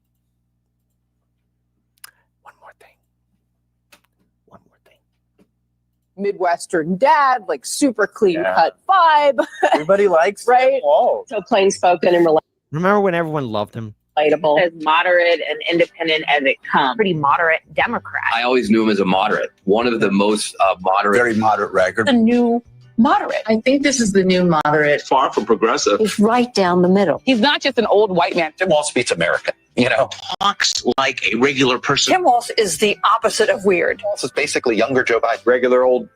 Midwestern dad, like super clean cut vibe. Everybody likes right? Walz. So plain spoken and Remember when everyone loved him? relatable. As moderate and independent as it comes. Pretty moderate Democrat. I always knew him as a moderate. One of the most moderate. Very moderate record. The new moderate. I think this is the new moderate. Far from progressive. He's right down the middle. He's not just an old white man. Tim Walz beats American. You know, Talks like a regular person. Tim Walz is the opposite of weird. Walz is basically younger Joe Biden. Regular old.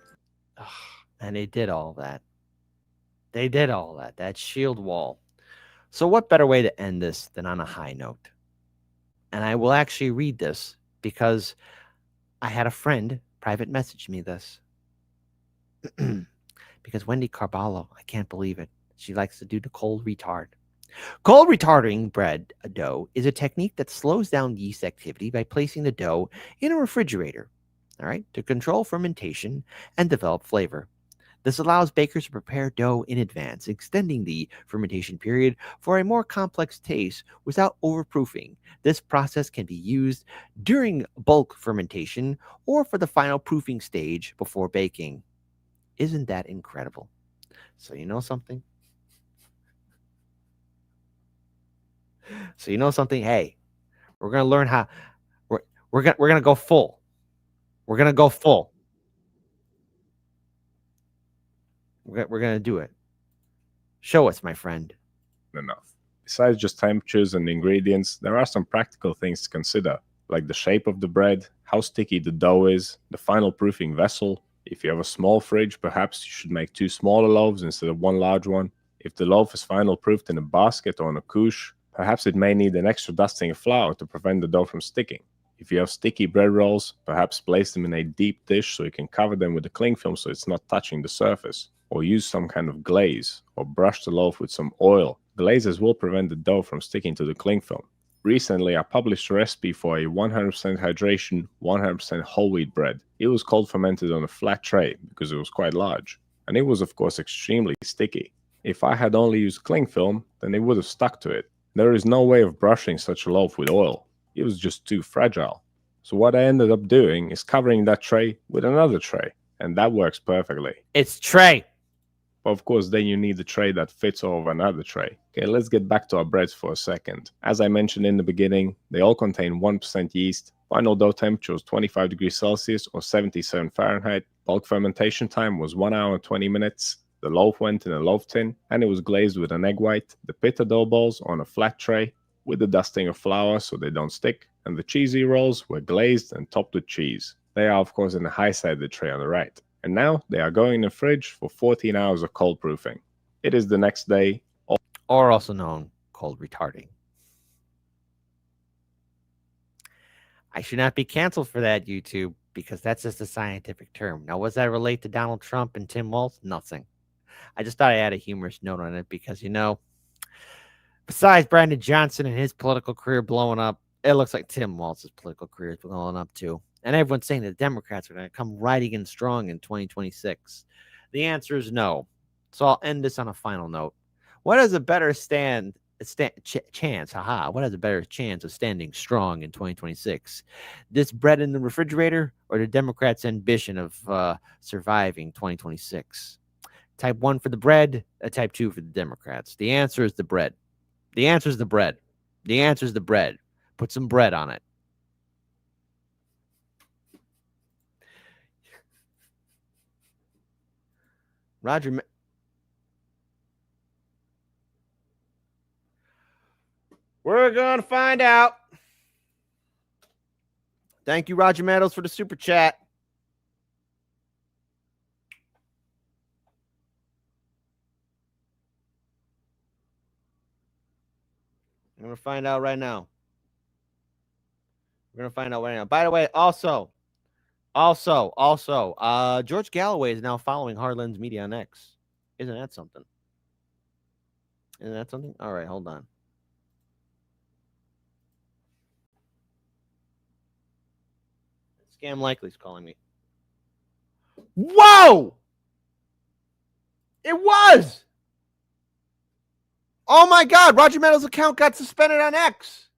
And they did all that. That shield wall. So what better way to end this than on a high note? And I will actually read this because I had a friend private message me this. Because Wendy Carballo, I can't believe it. She likes to do the cold retard. Cold retarding bread dough is a technique that slows down yeast activity by placing the dough in a refrigerator, all right, to control fermentation and develop flavor. This allows bakers to prepare dough in advance, extending the fermentation period for a more complex taste without overproofing. This process can be used during bulk fermentation or for the final proofing stage before baking. Isn't that incredible? So you know something? Hey, we're gonna learn how. We're gonna go full. We're gonna go full. We're gonna do it. Show us, my friend. Enough. Besides just temperatures and ingredients, there are some practical things to consider, like the shape of the bread, how sticky the dough is, the final proofing vessel. If you have a small fridge, perhaps you should make 2 smaller loaves instead of 1 large one. If the loaf is final proofed in a basket or on a couche, perhaps it may need an extra dusting of flour to prevent the dough from sticking. If you have sticky bread rolls, perhaps place them in a deep dish so you can cover them with a cling film so it's not touching the surface. Or use some kind of glaze, or brush the loaf with some oil. Glazes will prevent the dough from sticking to the cling film. Recently, I published a recipe for a 100% hydration, 100% whole wheat bread. It was cold fermented on a flat tray because it was quite large. And it was, of course, extremely sticky. If I had only used cling film, then it would have stuck to it. There is no way of brushing such a loaf with oil. It was just too fragile. So what I ended up doing is covering that tray with another tray. And that works perfectly. It's tray. But of course, then you need a tray that fits over another tray. Okay, let's get back to our breads for a second. As I mentioned in the beginning, they all contain 1% yeast. Final dough temperature was 25 degrees Celsius or 77 Fahrenheit. Bulk fermentation time was 1 hour and 20 minutes. The loaf went in a loaf tin, and it was glazed with an egg white. The pita dough balls on a flat tray with the dusting of flour so they don't stick, and the cheesy rolls were glazed and topped with cheese. They are, of course, in the high-sided tray on the right. And now they are going in the fridge for 14 hours of cold proofing. It is the next day. Or also known cold retarding. I should not be canceled for that, YouTube, because that's just a scientific term. Now, was that relate to Donald Trump and Tim Walz? Nothing. I just thought I had a humorous note on it because, you know, besides Brandon Johnson and his political career blowing up, it looks like Tim Walz's political career is blowing up too. And everyone's saying the Democrats are going to come right again strong in 2026. The answer is no. So I'll end this on a final note. What is a better chance? What has a better chance of standing strong in 2026? This bread in the refrigerator or the Democrats' ambition of surviving 2026? Type 1 for the bread, type 2 for the Democrats. The answer is the bread. The answer is the bread. The answer is the bread. Put some bread on it. Roger. We're going to find out. Thank you, Roger Meadows, for the super chat. I'm going to find out right now. We're going to find out right now. By the way, also, George Galloway is now following Hardlands Media on X. Isn't that something? Isn't that something? All right, hold on. Scam Likely's calling me. Whoa! It was! Oh my God, Roger Meadows' account got suspended on X.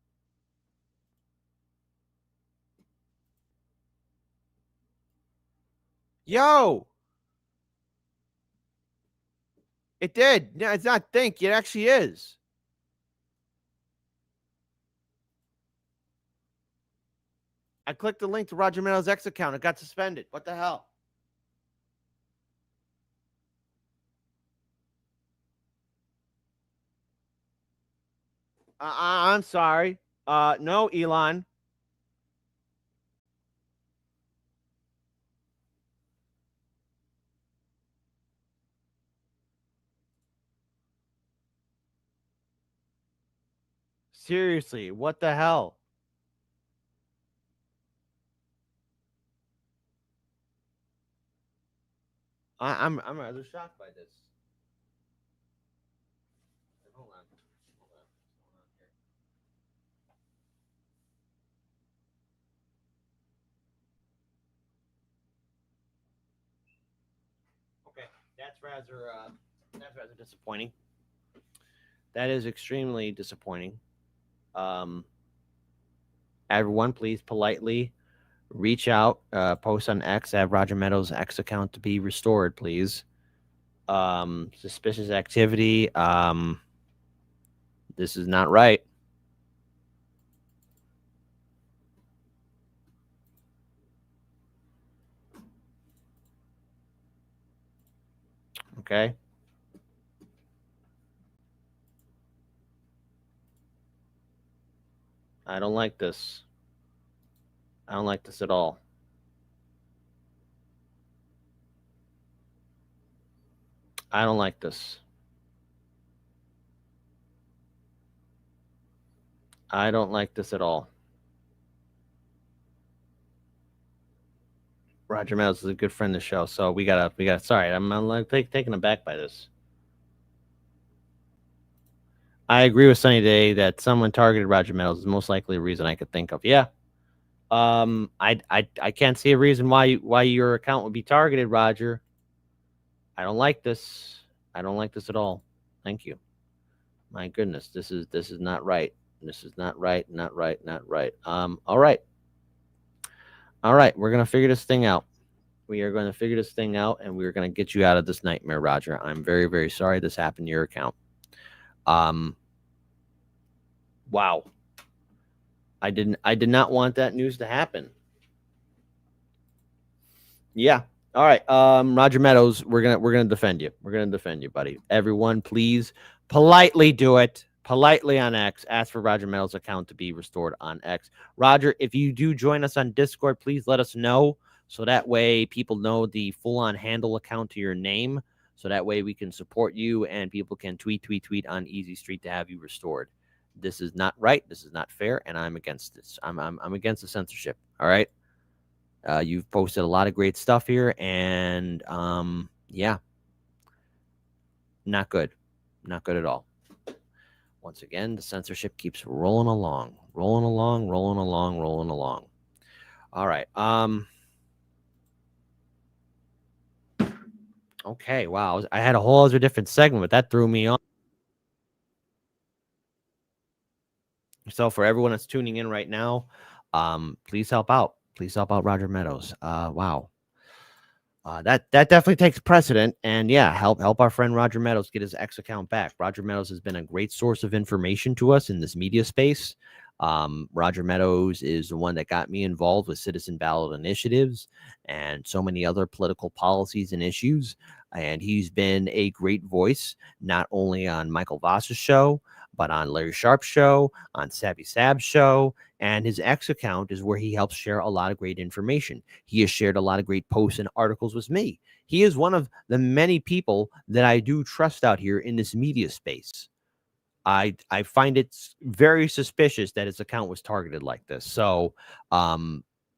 Yo. It did. No, it's not think. It actually is. I clicked the link to Roger Meadows' X account. It got suspended. What the hell? I'm sorry. No, Elon. Seriously, what the hell? I'm rather shocked by this. Hold on. Okay, that's rather disappointing. That is extremely disappointing. Everyone, please politely reach out, post on X, have Roger Meadows' X account to be restored, please. Suspicious activity. This is not right. Okay. I don't like this. I don't like this at all. I don't like this. I don't like this at all. Roger Meadows is a good friend of the show, so we gotta. Sorry, I'm like taken aback by this. I agree with Sunny Day that someone targeted Roger Meadows is most likely a reason I could think of. Yeah. I can't see a reason why your account would be targeted, Roger. I don't like this. I don't like this at all. Thank you. My goodness, this is not right. This is not right. Not right. Not right. All right. All right. We're gonna figure this thing out. We are going to figure this thing out, and we're going to get you out of this nightmare, Roger. I'm very, very sorry this happened to your account. Wow. I did not want that news to happen. Yeah. All right. Roger Meadows, we're gonna defend you. We're gonna defend you, buddy. Everyone, please politely do it. Politely on X. Ask for Roger Meadows' account to be restored on X. Roger, if you do join us on Discord, please let us know. So that way people know the full-on handle account to your name. So that way we can support you and people can tweet on Easy Street to have you restored. This is not right. This is not fair, and I'm against this. I'm against the censorship. All right. You've posted a lot of great stuff here, and yeah, not good. Not good at all. Once again, the censorship keeps rolling along. All right. Okay, wow. I had a whole other different segment, but that threw me off. So for everyone that's tuning in right now, please help out. Please help out Roger Meadows. Wow. That definitely takes precedent. And yeah, help our friend Roger Meadows get his X account back. Roger Meadows has been a great source of information to us in this media space. Roger Meadows is the one that got me involved with citizen ballot initiatives and so many other political policies and issues. And he's been a great voice, not only on Michael Voss's show, but on Larry Sharp's show, on Savvy Sab's show, and his X account is where he helps share a lot of great information. He has shared a lot of great posts and articles with me. He is one of the many people that I do trust out here in this media space. I find it very suspicious that his account was targeted like this. So,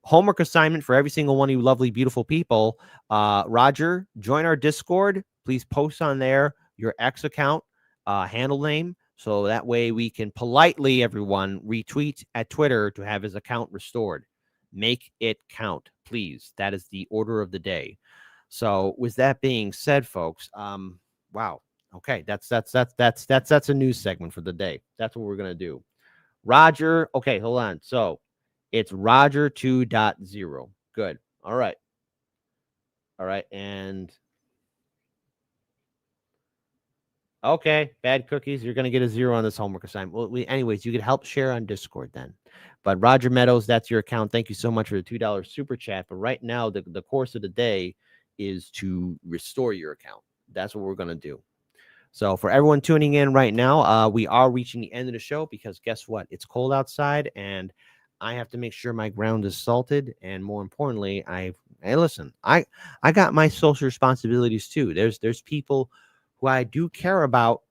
homework assignment for every single one of you lovely, beautiful people. Roger, join our Discord. Please post on there your X account handle name. So that way we can politely, everyone, retweet at Twitter to have his account restored. Make it count, please. That is the order of the day. So with that being said, folks, wow. Okay, that's a news segment for the day. That's what we're gonna do. Roger, okay, hold on. So it's Roger 2.0. Good. All right. All right, and okay, bad cookies. You're going to get a 0 on this homework assignment. Well, anyways, you could help share on Discord then. But Roger Meadows, that's your account. Thank you so much for the $2 super chat. But right now, the course of the day is to restore your account. That's what we're going to do. So for everyone tuning in right now, we are reaching the end of the show because guess what? It's cold outside and I have to make sure my ground is salted. And more importantly, listen, I got my social responsibilities too. There's people who I do care about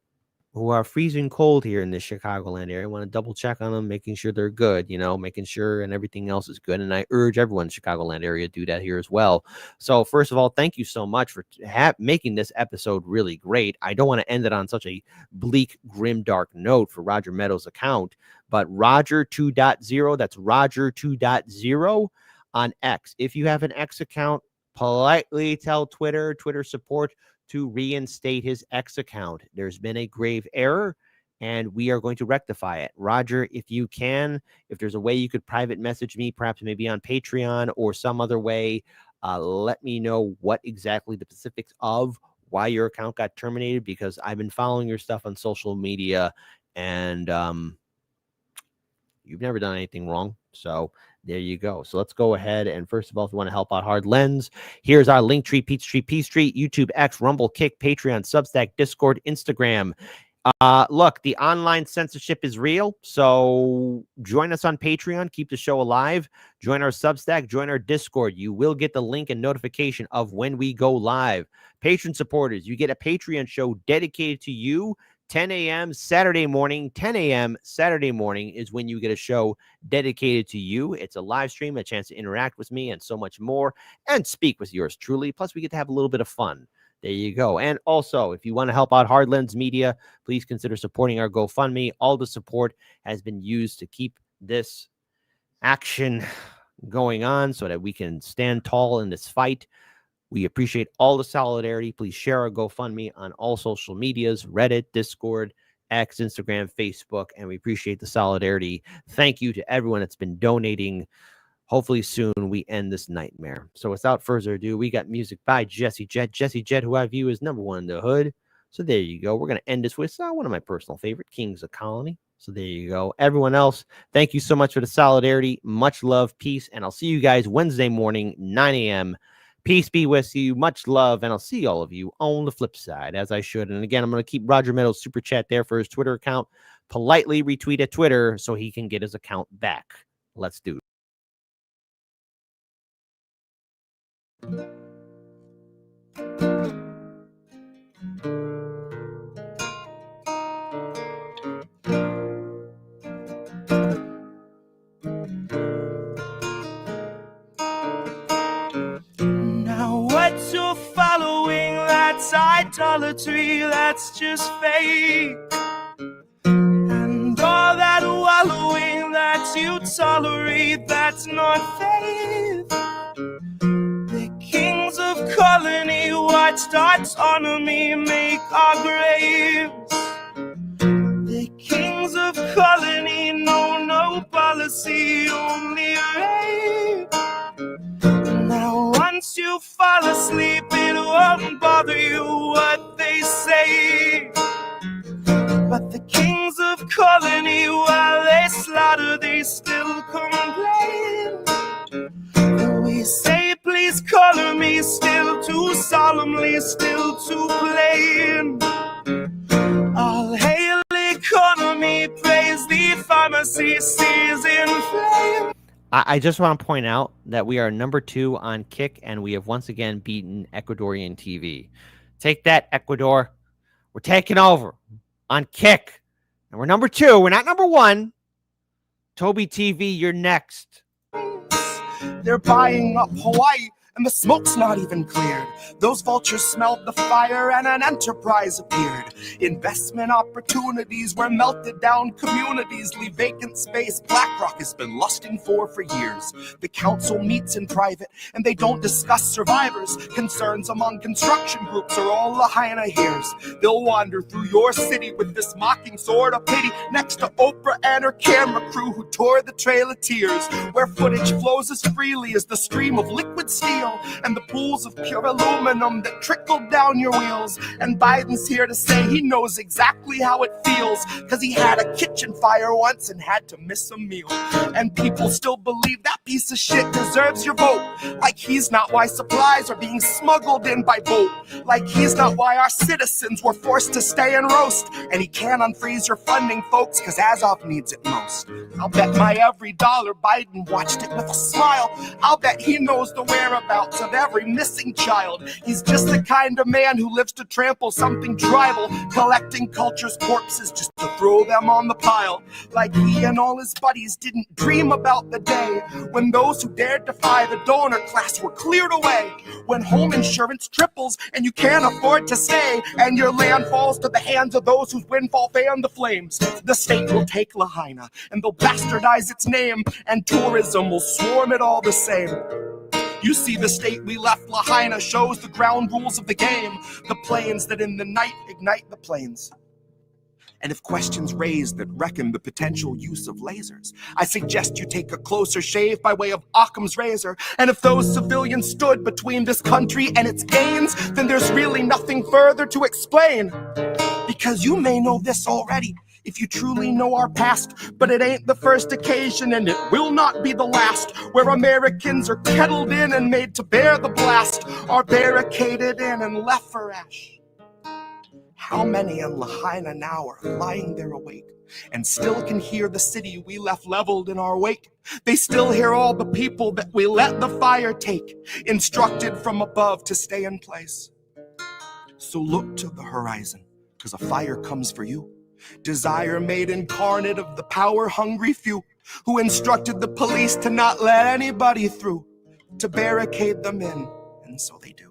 who are freezing cold here in the Chicagoland area. I want to double check on them, making sure they're good, making sure and everything else is good. And I urge everyone in the Chicagoland area to do that here as well. So first of all, thank you so much for making this episode really great. I don't want to end it on such a bleak, grim, dark note for Roger Meadows' account, but Roger 2.0, that's Roger 2.0 on X. If you have an X account, politely tell Twitter support to reinstate his X account. There's been a grave error, and we are going to rectify it. Roger, if you can, if there's a way you could private message me, perhaps maybe on Patreon or some other way, let me know what exactly the specifics of why your account got terminated, because I've been following your stuff on social media, and you've never done anything wrong. So there you go. So let's go ahead. And first of all, if you want to help out Hard Lens, here's our Linktree, P Street, YouTube, X, Rumble, Kick, Patreon, Substack, Discord, Instagram. Look, the online censorship is real. So join us on Patreon. Keep the show alive. Join our Substack. Join our Discord. You will get the link and notification of when we go live. Patron supporters, you get a Patreon show dedicated to you. 10 a.m. Saturday morning, 10 a.m. Saturday morning is when you get a show dedicated to you. It's a live stream, a chance to interact with me and so much more and speak with yours truly. Plus, we get to have a little bit of fun. There you go. And also, if you want to help out Hard Lens Media, please consider supporting our GoFundMe. All the support has been used to keep this action going on so that we can stand tall in this fight. We appreciate all the solidarity. Please share our GoFundMe on all social medias, Reddit, Discord, X, Instagram, Facebook, and we appreciate the solidarity. Thank you to everyone that's been donating hopefully soon we end this nightmare. So without further ado, we got music by Jesse Jett. Jesse Jett, who I view as #1 in the hood. So there you go. We're going to end this with one of my personal favorite, Kings of Colony. So there you go. Everyone else, thank you so much for the solidarity. Much love, peace, and I'll see you guys Wednesday morning, 9 a.m. Peace be with you. Much love, and I'll see all of you on the flip side, as I should. And again, I'm going to keep Roger Meadows' super chat there for his Twitter account. Politely retweet at Twitter so he can get his account back. Let's do it. Now what you're following, that's idolatry, that's just fake. And all that wallowing that you tolerate, that's not faith. The kings of colony watched autonomy make our graves. The kings of colony know no policy, only rape. Now once you fall asleep, it won't bother you what they say. But the kings of colony, while they slaughter, they still complain. We say, please color me, still too solemnly, still too plain. All hail economy, praise the pharmacy, seas in flame. I just want to point out that we are #2 on Kick, and we have once again beaten Ecuadorian TV. Take that, Ecuador. We're taking over on Kick. And we're #2. We're not #1. Toby TV, you're next. They're buying up Hawaii, and the smoke's not even cleared. Those vultures smelled the fire and an enterprise appeared. Investment opportunities where melted down communities leave vacant space BlackRock has been lusting for years. The council meets in private and they don't discuss survivors. Concerns among construction groups are all Lahaina hears. They'll wander through your city with this mocking sword of pity next to Oprah and her camera crew who tore the Trail of Tears, where footage flows as freely as the stream of liquid steel and the pools of pure aluminum that trickle down your wheels. And Biden's here to say he knows exactly how it feels, cause he had a kitchen fire once and had to miss a meal. And people still believe that piece of shit deserves your vote, like he's not why supplies are being smuggled in by boat, like he's not why our citizens were forced to stay and roast. And he can't unfreeze your funding, folks, cause Azov needs it most. I'll bet my every dollar Biden watched it with a smile. I'll bet he knows the whereabouts of every missing child. He's just the kind of man who lives to trample something tribal, collecting culture's corpses just to throw them on the pile. Like he and all his buddies didn't dream about the day when those who dared defy the donor class were cleared away, when home insurance triples and you can't afford to stay, and your land falls to the hands of those whose windfall fanned the flames. The state will take Lahaina and they'll bastardize its name, and tourism will swarm it all the same. You see, the state we left Lahaina shows the ground rules of the game, the planes that in the night ignite the planes. And if questions raised that reckon the potential use of lasers, I suggest you take a closer shave by way of Occam's razor. And if those civilians stood between this country and its gains, then there's really nothing further to explain. Because you may know this already, if you truly know our past, but it ain't the first occasion and it will not be the last where Americans are kettled in and made to bear the blast, are barricaded in and left for ash. How many in Lahaina now are lying there awake and still can hear the city we left leveled in our wake? They still hear all the people that we let the fire take, instructed from above to stay in place. So look to the horizon, 'cause a fire comes for you. Desire made incarnate of the power-hungry few who instructed the police to not let anybody through, to barricade them in, and so they do.